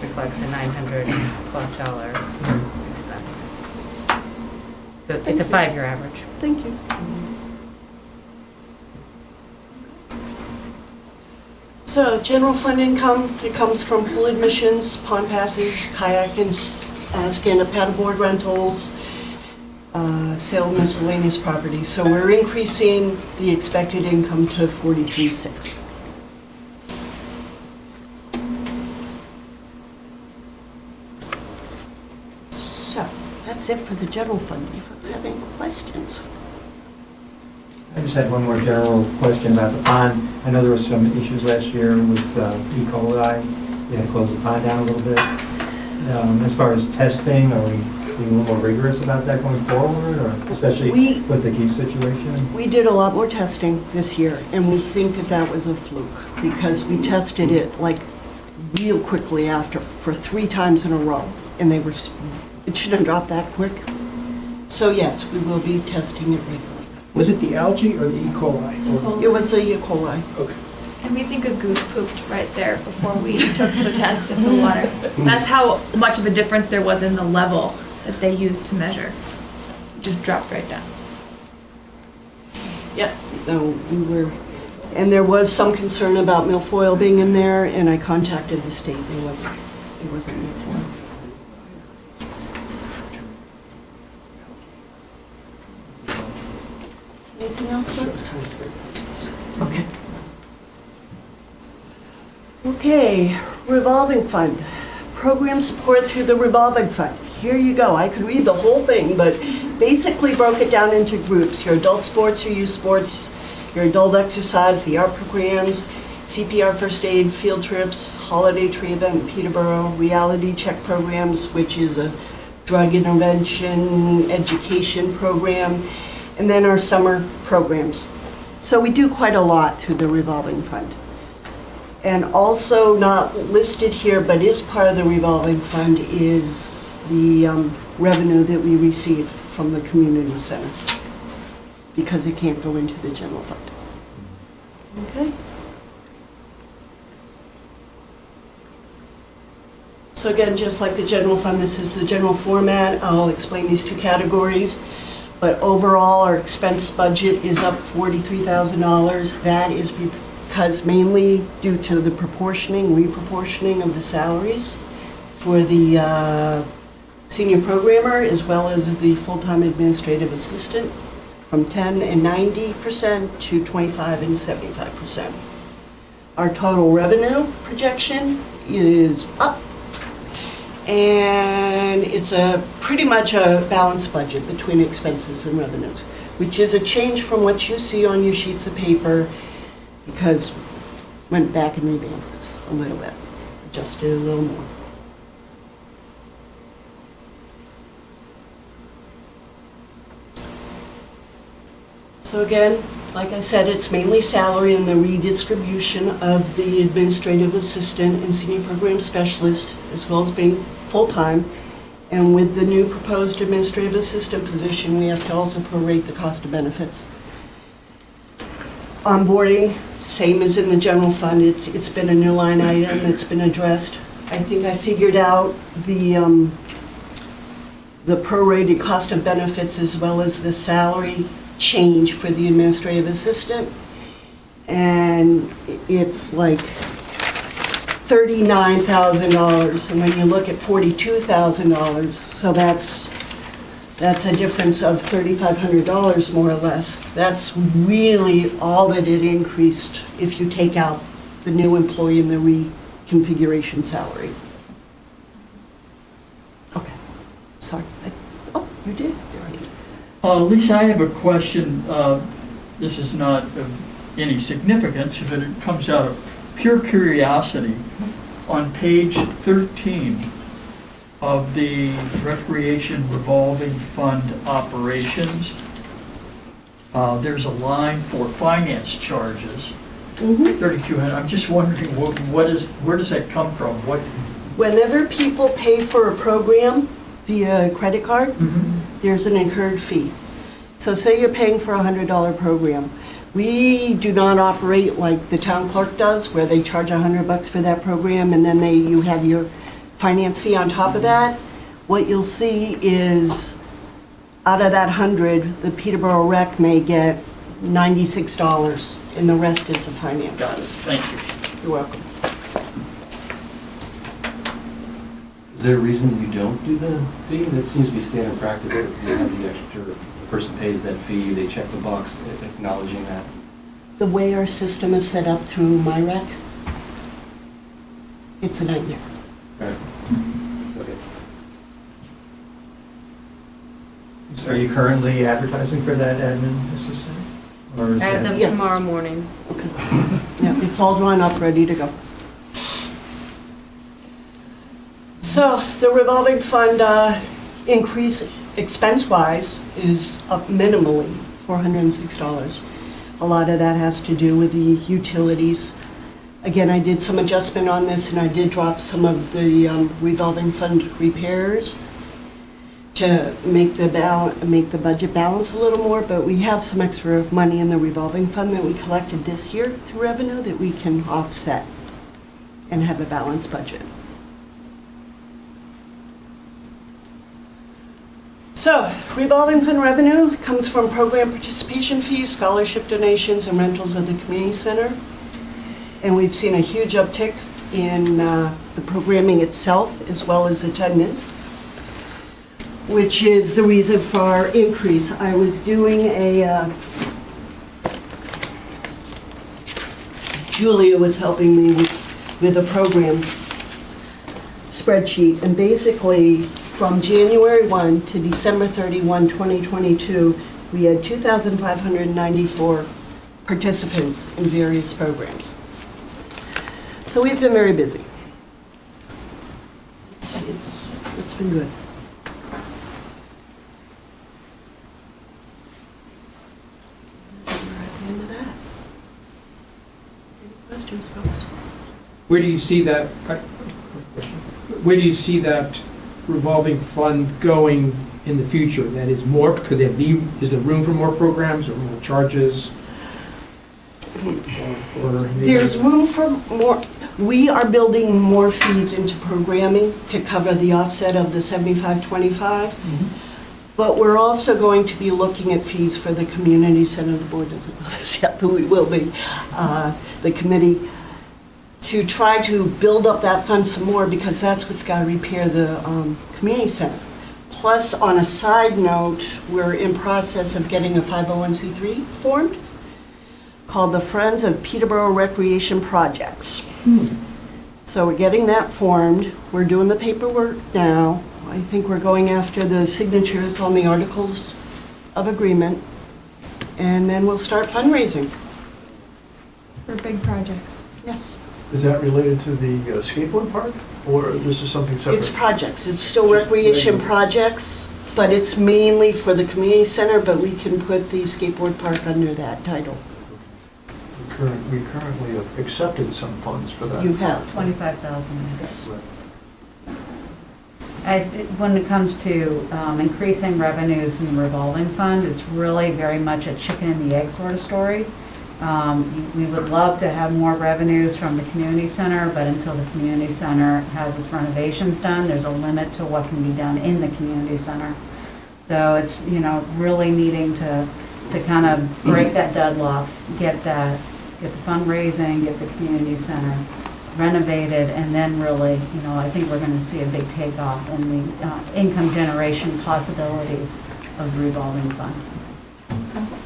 reflects a $900+ expense. So it's a 5-year average. Thank you. So, general fund income, it comes from pool admissions, pond passes, kayak and stand-up paddleboard rentals, sale of miscellaneous property. So we're increasing the expected income to 43.6. So, that's it for the general fund. You folks have any questions? I just had one more general question about the pond. I know there were some issues last year with E. coli. You had to close the pond down a little bit. As far as testing, are we being a little more rigorous about that going forward, or especially with the geese situation? We did a lot more testing this year, and we think that that was a fluke, because we tested it like real quickly after, for 3 times in a row, and it shouldn't dropped that quick. So yes, we will be testing it regularly. Was it the algae or the E. coli? It was the E. coli. Okay. And we think a goose pooped right there before we took the test in the water. That's how much of a difference there was in the level that they used to measure. Just dropped right down. Yep, no, we were, and there was some concern about milfoil being in there, and I contacted the state, it wasn't milfoil. Anything else, folks? Okay. Okay, revolving fund. Program support through the revolving fund. Here you go. I could read the whole thing, but basically broke it down into groups. Your adult sports, your youth sports, your adult exercise, the art programs, CPR first aid, field trips, holiday tree event in Peterborough, reality check programs, which is a drug intervention education program, and then our summer programs. So we do quite a lot through the revolving fund. And also not listed here, but is part of the revolving fund, is the revenue that we receive from the community center, because it can't go into the general fund. Okay? So again, just like the general fund, this is the general format. I'll explain these 2 categories. But overall, our expense budget is up $43,000. That is because mainly due to the reproportioning of the salaries for the senior programmer as well as the full-time administrative assistant from 10 and 90% to 25 and 75%. Our total revenue projection is up, and it's pretty much a balanced budget between expenses and revenues, which is a change from what you see on your sheets of paper, because went back and revamped this a little bit, adjusted a little more. So again, Like I said, it's mainly salary and the redistribution of the administrative assistant and senior program specialist, as well as being full-time. And with the new proposed administrative assistant position, we have to also prorate the cost of benefits. Onboarding, same as in the general fund, it's been a new line item that's been addressed. I think I figured out the prorated cost of benefits as well as the salary change for the administrative assistant. And it's like $39,000, and when you look at $42,000, so that's a difference of $3,500 more or less. That's really all that it increased if you take out the new employee and the reconfiguration salary. Okay, sorry. Oh, you did? Lisa, I have a question. This is not of any significance, but it comes out of pure curiosity. On page 13 of the Recreation Revolving Fund Operations, there's a line for finance charges, 3,200. I'm just wondering, where does that come from? Whenever people pay for a program via credit card, there's an incurred fee. So say you're paying for a $100 program. We do not operate like the town clerk does, where they charge $100 for that program, and then you have your finance fee on top of that. What you'll see is, out of that 100, the Peterborough Rec may get $96, and the rest is the finance fee. Got it. Thank you. You're welcome. Is there a reason you don't do the fee? That seems to be standard practice, that you have the extra, the person pays that fee, they check the box acknowledging that. The way our system is set up through MyRec, it's a nightmare. Okay. Are you currently advertising for that admin assistant? Or is As that- of Yes. tomorrow morning. Yeah, it's all drawn up, ready to go. So the revolving fund increase expense-wise is up minimally, $406. A lot of that has to do with the utilities. Again, I did some adjustment on this, and I did drop some of the revolving fund repairs to make the budget balance a little more, but we have some extra money in the revolving fund that we collected this year through revenue that we can offset and have a balanced budget. So, revolving fund revenue comes from program participation fees, scholarship donations, and rentals of the community center. And we've seen a huge uptick in the programming itself as well as attendance, which is the reason for our increase. I was doing Julia was helping me with a program spreadsheet, and basically from January 1 to December 31, 2022, we had 2,594 participants in various programs. So we've been very busy. It's been good. We're at the end of that. Any questions, folks? Where do you see that, where do you see that revolving fund going in the future? That is more, is there room for more programs or more charges? There's room for more. We are building more fees into programming to cover the offset of the 75-25. But we're also going to be looking at fees for the community center. The board doesn't know this yet, but we will be. The committee, to try to build up that fund some more, because that's what's got to repair the community center. Plus, on a side note, we're in process of getting a 501c3 formed called the Friends of Peterborough Recreation Projects. So we're getting that formed. We're doing the paperwork now. I think we're going after the signatures on the articles of agreement, and then we'll start fundraising. For big projects. Yes. Is that related to the skateboard park, or this is something separate? It's projects. It's still Just recreation regular. projects. but it's mainly for the community center, but we can put the skateboard park under that title. We currently have accepted some funds for that. You have. 25,000, yes. When it comes to increasing revenues from the revolving fund, it's really very much a chicken and the egg sort of story. We would love to have more revenues from the community center, but until the community center has its renovations done, there's a limit to what can be done in the community center. So it's, really needing to kind of break that deadlock, get the fundraising, get the community center renovated, and then really, I think we're going to see a big takeoff in the income generation possibilities of the revolving fund.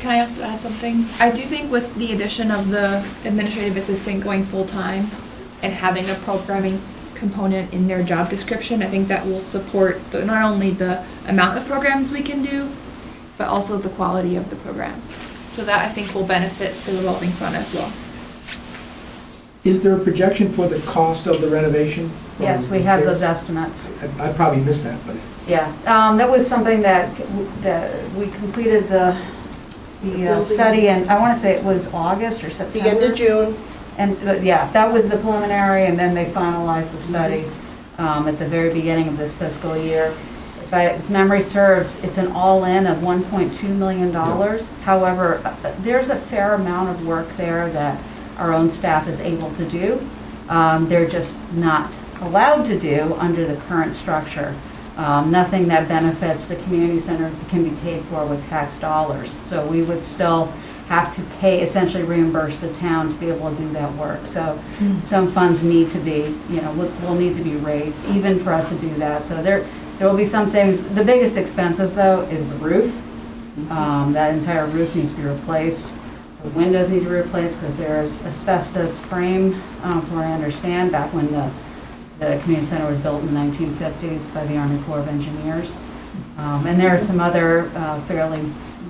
Can I also add something? I do think with the addition of the administrative assistant going full-time and having a programming component in their job description, I think that will support not only the amount of programs we can do, but also the quality of the programs. So that I think will benefit the revolving fund as well. Is there a projection for the cost of the renovation? Yes, we have those estimates. I probably missed that, but. Yeah, that was something that we completed the study, and I want to say it was August or September. The end of June. And, yeah, that was the preliminary, and then they finalized the study at the very beginning of this fiscal year. If memory serves, it's an all-in of $1.2 million. However, there's a fair amount of work there that our own staff is able to do. They're just not allowed to do under the current structure. Nothing that benefits the community center can be paid for with tax dollars. So we would still have to pay, essentially reimburse the town to be able to do that work. So some funds need to be, will need to be raised even for us to do that. So there will be some savings. The biggest expenses though is the roof. That entire roof needs to be replaced. The windows need to be replaced because there's asbestos frame, from what I understand, back when the community center was built in the 1950s by the Army Corps of Engineers. And there are some other fairly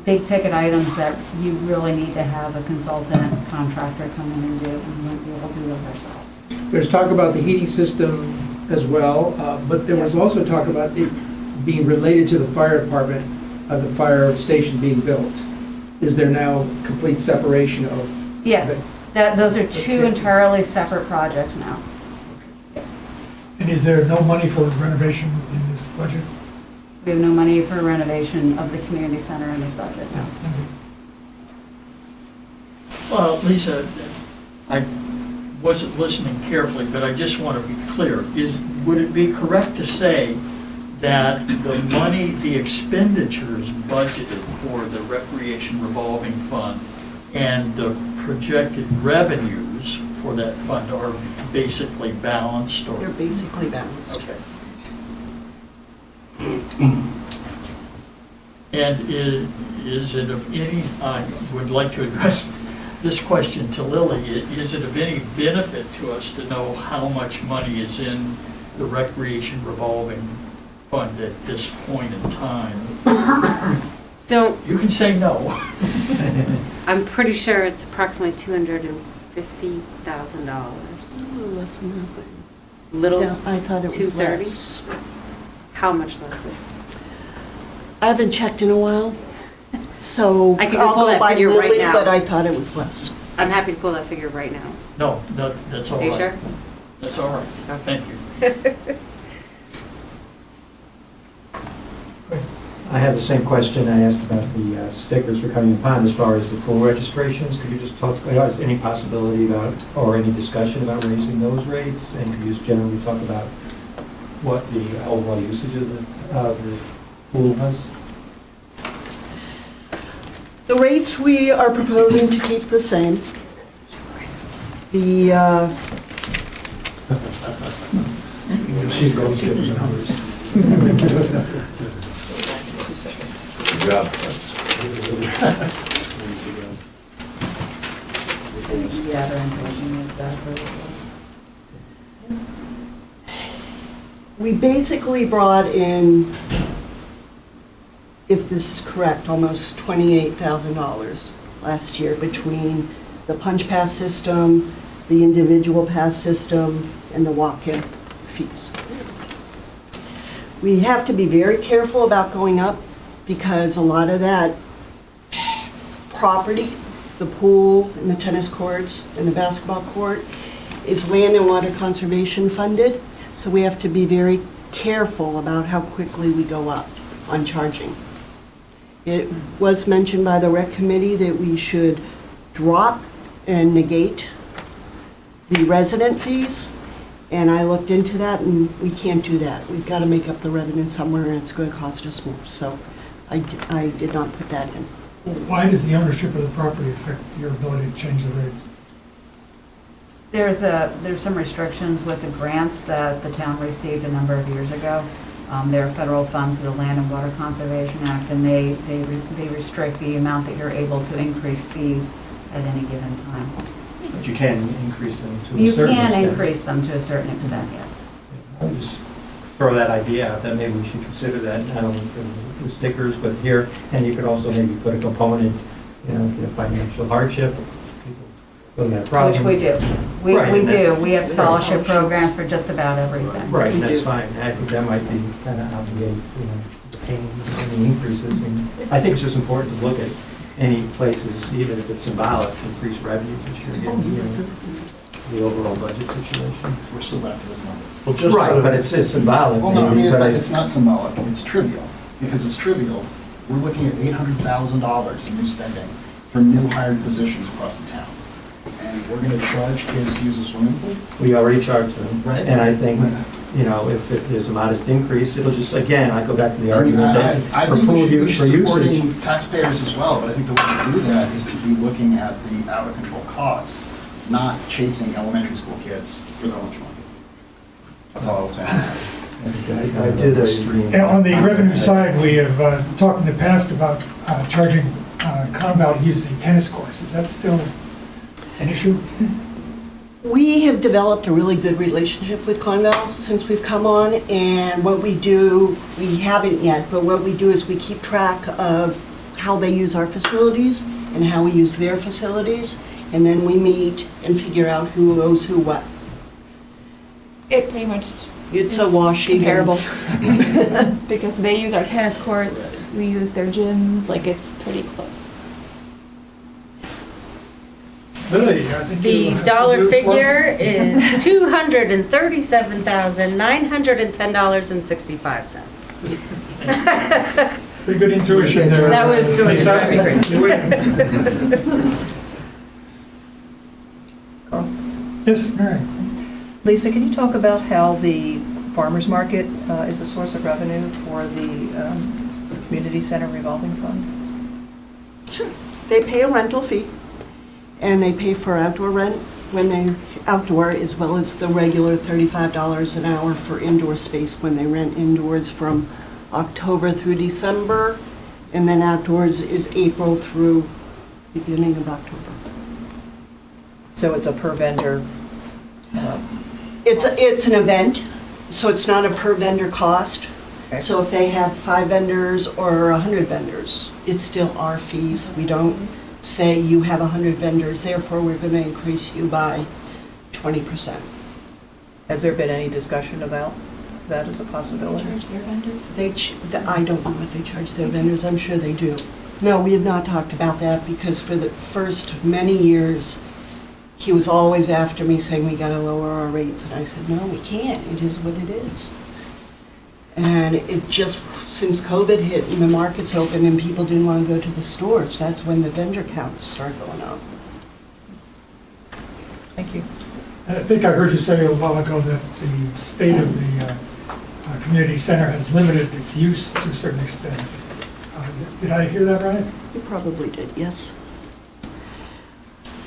big ticket items that you really need to have a consultant contractor come in and do, and we won't be able to do those ourselves. There's talk about the heating system as well, but there was also talk about it being related to the fire department, the fire station being built. Is there now complete separation of? Yes, those are two entirely separate projects now. And is there no money for renovation in this budget? We have no money for renovation of the community center in this budget, no. Well, Lisa, I wasn't listening carefully, but I just want to be clear. Would it be correct to say that the money, the expenditures budgeted for the recreation revolving fund and the projected revenues for that fund are basically balanced? Or? They're basically balanced. Okay. And is it of any, I would like to address this question to Lily, is it of any benefit to us to know how much money is in the recreation revolving fund at this point in time? You can say no. I'm pretty sure it's approximately $250,000. A little less than that, but. Little? Yeah, I thought it was 230? less. How much less is it? I haven't checked in a while, so I can I'll pull go that by figure right Lily, now. but I thought it was less. I'm happy to pull that figure right now. No, that's all Are right. you sure? That's all right. Thank you. I have the same question I asked about the stickers for Cutting the Pond as far as the pool registrations. Could you just talk, is any possibility about, or any discussion about raising those rates? And could you just generally talk about what the overall usage of the pool was? The rates we are proposing to keep the same. The, She's going to give us numbers. Good job. Yeah, they're including exactly. we basically brought in, if this is correct, almost $28,000 last year between the punch pass system, the individual pass system, and the walk-in fees. We have to be very careful about going up because a lot of that property, the pool and the tennis courts and the basketball court, is land and water conservation funded. So we have to be very careful about how quickly we go up on charging. It was mentioned by the rec committee that we should drop and negate the resident fees. And I looked into that, and we can't do that. We've got to make up the revenue somewhere, and it's going to cost us more. So I did not put that in. Why does the ownership of the property affect your ability to change the rates? There's some restrictions with the grants that the town received a number of years ago. They're federal funds through the Land and Water Conservation Act, and they restrict the amount that you're able to increase fees at any given time. But you can increase them to a You certain can extent. increase them to a certain extent, yes. I'll just throw that idea out, that maybe we should consider that, not only for the stickers, but here, and you could also maybe put a component, if you have financial hardship, people don't have problems. Which we do. We Right, do. We have scholarship programs for just about everything. Right, We and that's do. fine. I think that might be kind of obligate, paying any increases. And I think it's just important to look at any places, even if it's symbolic, to increase revenues this year, given the overall budget situation. We're still back to this number. Well, just Right, but it's symbolic. Well, no, I mean, because- it's not symbolic, it's trivial. Because it's trivial, we're looking at $800,000 in new spending for new hired positions across the town. And we're gonna charge kids to use a swimming pool? We already charged them. Right. And I think, if there's a modest increase, it'll just, again, I go back to the argument that I for think pool we should use, be for usage. supporting taxpayers as well, but I think the way to do that is to be looking at the out-of-control costs, not chasing elementary school kids for their lunch money. That's all I'll say. I did a stream. And on the revenue side, we have talked in the past about charging Conval to use the tennis courts. Is that still an issue? We have developed a really good relationship with Conval since we've come on, and what we do, we haven't yet, but what we do is we keep track of how they use our facilities and how we use their facilities, and then we meet and figure out who owes who what. It pretty much It's is a wash even. comparable. Because they use our tennis courts, we use their gyms, like it's pretty close. Lily, I think you The have dollar some news for us? figure is $237,910.65. Pretty good intuition there. That was going to Lisa. drive me crazy. Yes, Mary. Lisa, can you talk about how the farmers market is a source of revenue for the community center revolving fund? Sure. They pay a rental fee, and they pay for outdoor rent when they're outdoor, as well as the regular $35 an hour for indoor space when they rent indoors from October through December, and then outdoors is April through beginning of October. So it's a per vendor? It's an event, so it's not a per vendor cost. So if they have 5 vendors or 100 vendors, it's still our fees. We don't say you have 100 vendors, therefore we're going to increase you by 20%. Has there been any discussion about that as a possibility? Charge their vendors? I don't know what they charge their vendors, I'm sure they do. No, we have not talked about that because for the first many years, he was always after me saying we gotta lower our rates, and I said, no, we can't, it is what it is. And it just, since COVID hit and the markets opened and people didn't want to go to the stores, that's when the vendor count started going up. Thank you. I think I heard you say a while ago that the state of the community center has limited its use to a certain extent. Did I hear that right? You probably did, yes.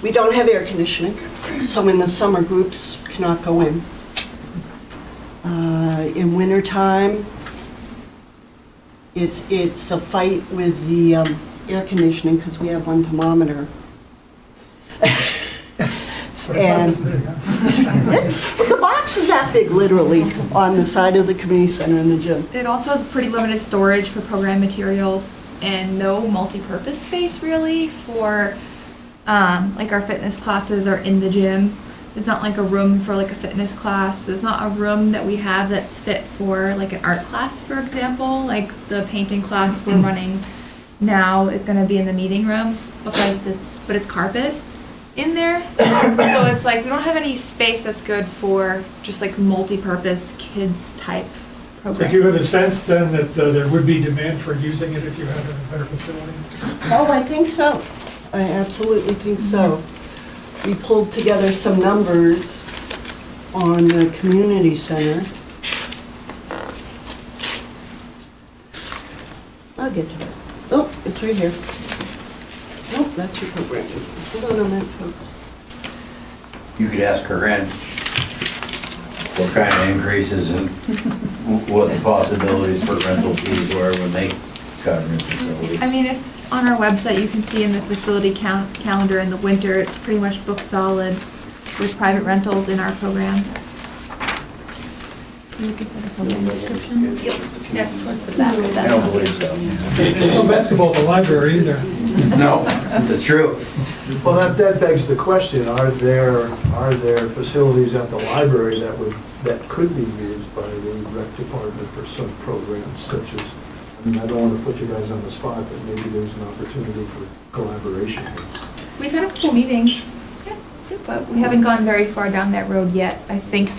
We don't have air conditioning, so in the summer, groups cannot go in. In wintertime, it's a fight with the air conditioning because we have one thermometer. And the box is that big, literally, on the side of the community center in the gym. It also has pretty limited storage for program materials and no multi-purpose space really for like our fitness classes are in the gym. There's not like a room for like a fitness class. There's not a room that we have that's fit for like an art class, for example. Like the painting class we're running now is gonna be in the meeting room because it's carpet in there. So it's like, we don't have any space that's good for just like multi-purpose kids type programs. So do you have a sense then that there would be demand for using it if you had a better facility? Oh, I think so. I absolutely think so. We pulled together some numbers on the community center. I'll get to it. Oh, it's right here. Nope, that's your program. Hold on a minute, folks. You could ask Corinne what kind of increases and what the possibilities for rental fees were when they got a new facility. I mean, if on our website you can see in the facility calendar in the winter, it's pretty much booked solid with private rentals in our programs. You could put a program description. Yes, towards the back of that. I don't believe so. There's no basketball at the library either. No, that's true. Well, that begs the question, are there facilities at the library that could be used by the rec department for some programs such as, I mean, I don't want to put you guys on the spot, but maybe there's an opportunity for collaboration. We've had a couple meetings, but we haven't gone very far down that road yet, I think,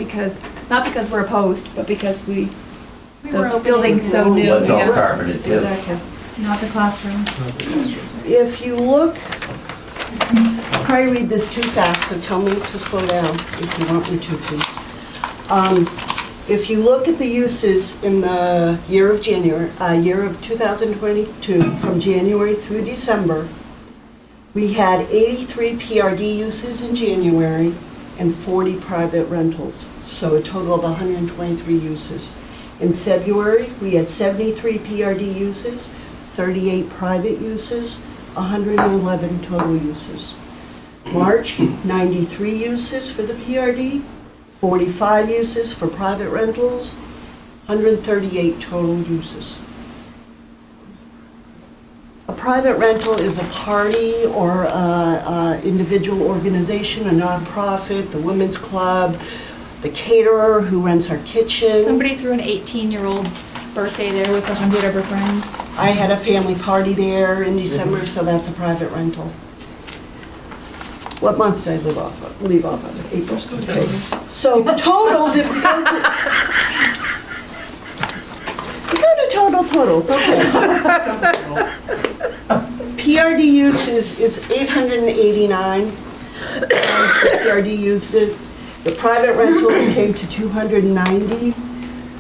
not because we're opposed, but because the building's so new. Well, it's all carpeted too. Exactly. Not the classroom. If you look, I'll probably read this too fast, so tell me to slow down if you want me to, please. If you look at the uses in the year of 2022, from January through December, we had 83 PRD uses in January and 40 private rentals, so a total of 123 uses. In February, we had 73 PRD uses, 38 private uses, 111 total uses. March, 93 uses for the PRD, 45 uses for private rentals, 138 total uses. A private rental is a party or a individual organization, a nonprofit, the women's club, the caterer who rents our kitchen. Somebody threw an 18-year-old's birthday there with 100 of her friends. I had a family party there in December, so that's a private rental. What month did I leave off of? April. Okay. So totals, if we go to totals, okay. PRD use is 889 times the PRD used it. The private rentals came to 290,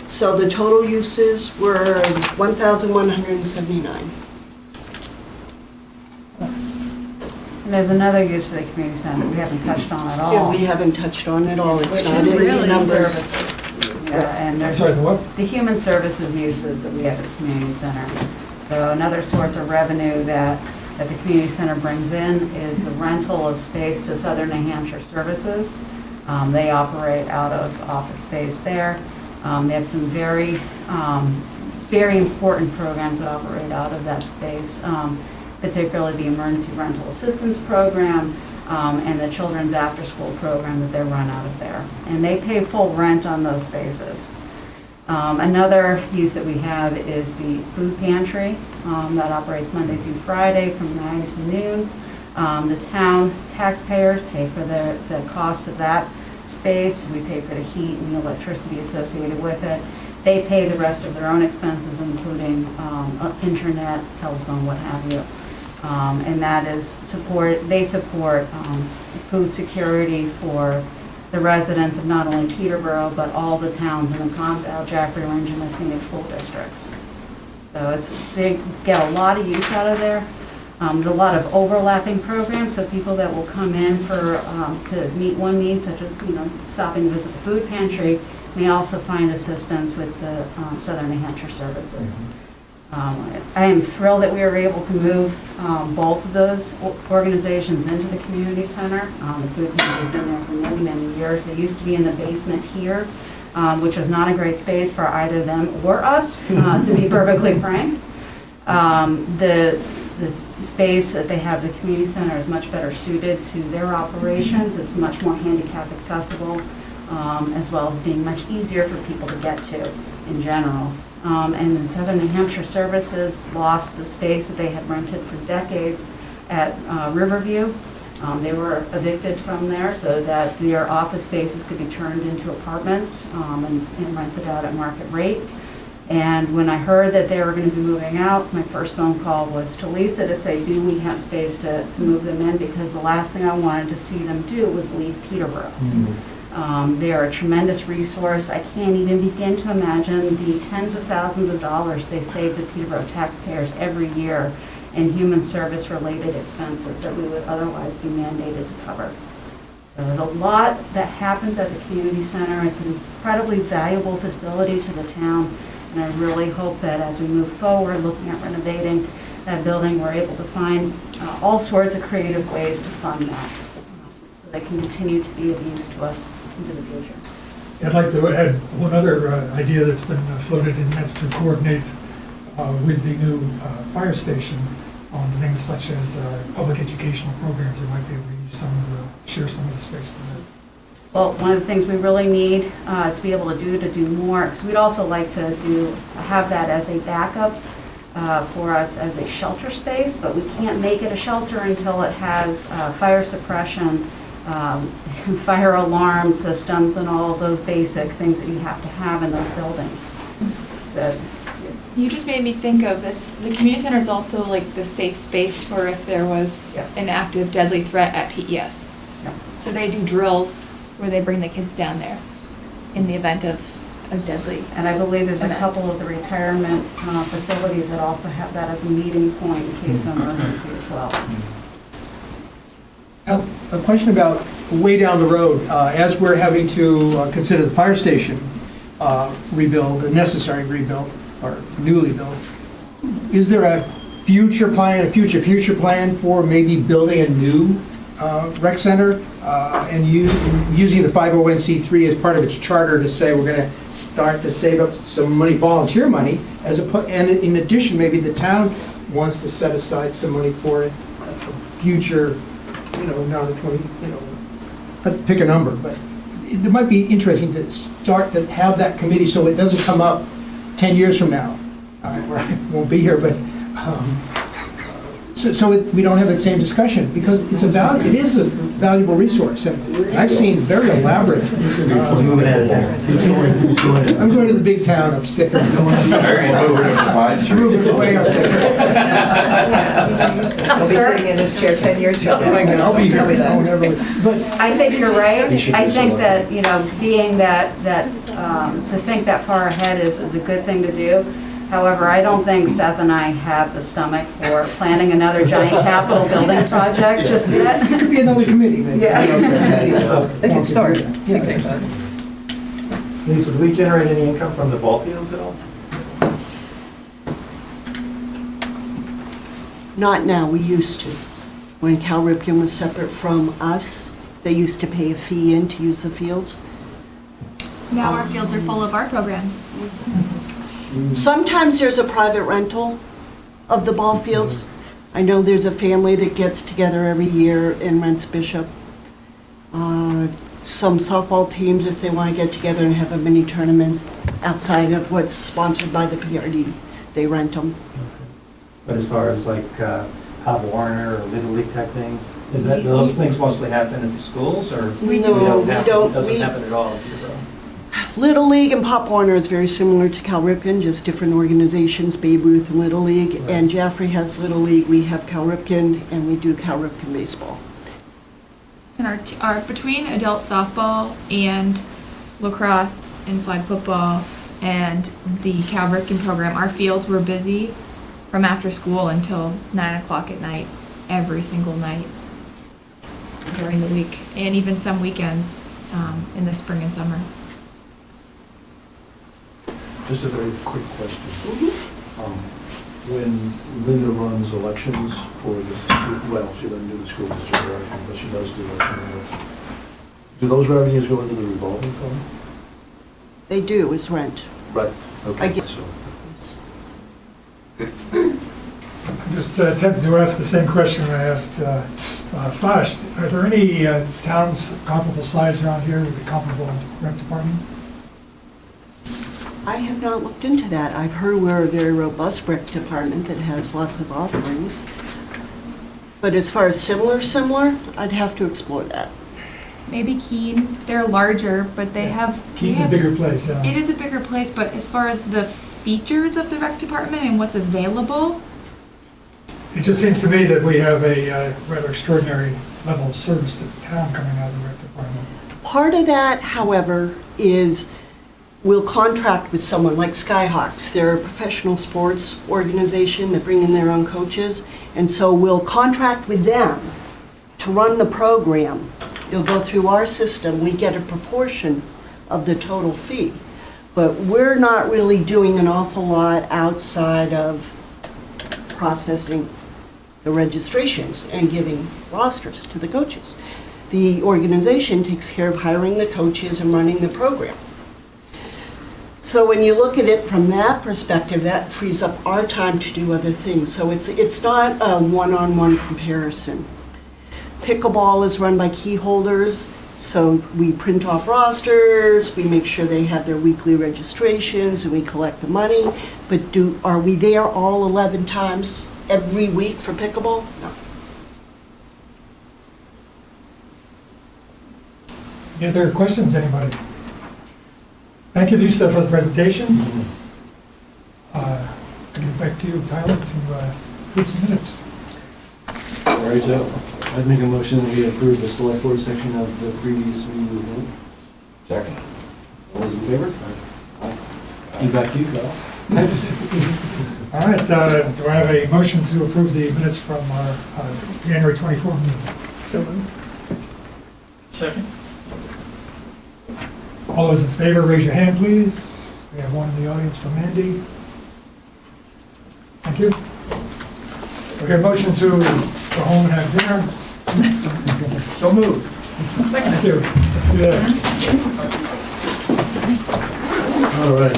so the total uses were 1,179. And there's another use for the community center that we haven't touched on at all. Yeah, we haven't touched on at all. It's Which not is in these really numbers. services. And I'm there's sorry, the what? the human services uses that we have at the community center. So another source of revenue that the community center brings in is the rental of space to Southern New Hampshire Services. They operate out of office space there. They have some very important programs that operate out of that space, particularly the Emergency Rental Assistance Program and the Children's After School Program that they run out of there. And they pay full rent on those spaces. Another use that we have is the food pantry that operates Monday through Friday from 9 to noon. The town taxpayers pay for the cost of that space. We pay for the heat and the electricity associated with it. They pay the rest of their own expenses, including internet, telephone, what have you. And that is they support food security for the residents of not only Peterborough, but all the towns in the Commonwealth, Jack Range, and the scenic school districts. So they get a lot of use out of there. There's a lot of overlapping programs, so people that will come in to meet one need, such as stopping to visit the food pantry, may also find assistance with the Southern New Hampshire Services. I am thrilled that we were able to move both of those organizations into the community center. The food pantry has been there for many, many years. They used to be in the basement here, which was not a great space for either them or us, to be perfectly frank. The space that they have, the community center, is much better suited to their operations. It's much more handicap accessible, as well as being much easier for people to get to in general. And then Southern New Hampshire Services lost the space that they had rented for decades at Riverview. They were evicted from there so that their office spaces could be turned into apartments and rented out at market rate. And when I heard that they were going to be moving out, my first phone call was to Lisa to say, do we have space to move them in? Because the last thing I wanted to see them do was leave Peterborough. They are a tremendous resource. I can't even begin to imagine the tens of thousands of dollars they save the Peterborough taxpayers every year in human service-related expenses that we would otherwise be mandated to cover. So there's a lot that happens at the community center. It's an incredibly valuable facility to the town, and I really hope that as we move forward, looking at renovating that building, we're able to find all sorts of creative ways to fund that, so they can continue to be of use to us into the future. I'd like to add one other idea that's been floated, and that's to coordinate with the new fire station on things such as public educational programs that might be able to use share some of the space for that. Well, one of the things we really need to be able to do more, because we'd also like to have that as a backup for us as a shelter space, but we can't make it a shelter until it has fire suppression, fire alarm systems, and all of those basic things that you have to have in those buildings. You just made me think of the community center is also like the safe space for if there was an active deadly threat at PES. So they do drills where they bring the kids down there in the event of a deadly. And I believe there's a couple of the retirement facilities that also have that as a meeting point in case of emergency as well. Now, a question about way down the road, as we're having to consider the fire station rebuild, a necessary rebuild, or newly built, is there a future plan for maybe building a new rec center and using the 501c3 as part of its charter to say we're going to start to save up some money, volunteer money, and in addition, maybe the town wants to set aside some money for a future, down to 20, pick a number, but it might be interesting to start to have that committee so it doesn't come up 10 years from now, where I won't be here, but so we don't have that same discussion, because it is a valuable resource, and I've seen very elaborate. I'm going to the big town upstairs. Way up there. I'll be sitting in this chair 10 years from now. I'll be here. But I think you're right. I think that, being that to think that far ahead is a good thing to do. However, I don't think Seth and I have the stomach for planning another giant capital building project just yet. It could be another committee, maybe. Yeah. They can start. Lisa, do we generate any income from the ball fields at all? Not now, we used to. When Cal Ripken was separate from us, they used to pay a fee in to use the fields. Now our fields are full of art programs. Sometimes there's a private rental of the ball fields. I know there's a family that gets together every year and rents Bishop. Some softball teams, if they want to get together and have a mini tournament outside of what's sponsored by the PRD, they rent them. But as far as like Pop Warner or Little League type things, those things mostly happen at the schools, or We it don't. doesn't happen at all? Little League and Pop Warner is very similar to Cal Ripken, just different organizations, Babe Ruth and Little League. Right. And Jaffrey has Little League, we have Cal Ripken, and we do Cal Ripken baseball. And our between adult softball and lacrosse and flag football and the Cal Ripken program, our fields were busy from after school until 9 o'clock at night, every single night during the week, and even some weekends in the spring and summer. Just a very quick question. When Linda runs elections for the school, well, she doesn't do the school district election, but she does do election. Do those revenues go into the revolving fund? They do, it's rent. Right. Okay. I get- So. I'm Just attempted to ask the same question I asked Fosh. Are there any towns comparable size around here with a comparable rec department? I have not looked into that. I've heard we're a very robust rec department that has lots of offerings. But as far as similar, I'd have to explore that. Maybe Keene, they're larger, but they have. Keene's a bigger place, yeah. It is a bigger place, but as far as the features of the rec department and what's available, It just seems to me that we have a rather extraordinary level of service to the town coming out of the rec department. Part of that, however, is we'll contract with someone like Skyhawks. They're a professional sports organization that bring in their own coaches, and so we'll contract with them to run the program. It'll go through our system. We get a proportion of the total fee. But we're not really doing an awful lot outside of processing the registrations and giving rosters to the coaches. The organization takes care of hiring the coaches and running the program. So when you look at it from that perspective, that frees up our time to do other things. So it's not a one-on-one comparison. Pickleball is run by key holders, so we print off rosters, we make sure they have their weekly registrations, and we collect the money. But are we there all 11 times every week for pickleball? No. Any other questions, anybody? Thank you, Lisa, for the presentation. I'll get back to you, Tyler, to approve some minutes. All right, so I'd make a motion that we approve the select board section of the previous meeting minutes. Second. All those in favor? And back to you, Kyle. All right, do I have a motion to approve the minutes from our January 24th meeting? Second? All those in favor, raise your hand, please. We have one in the audience from Mandy. Thank you. We have a motion to go home and have dinner. So moved. Thank you. Let's do that. All right.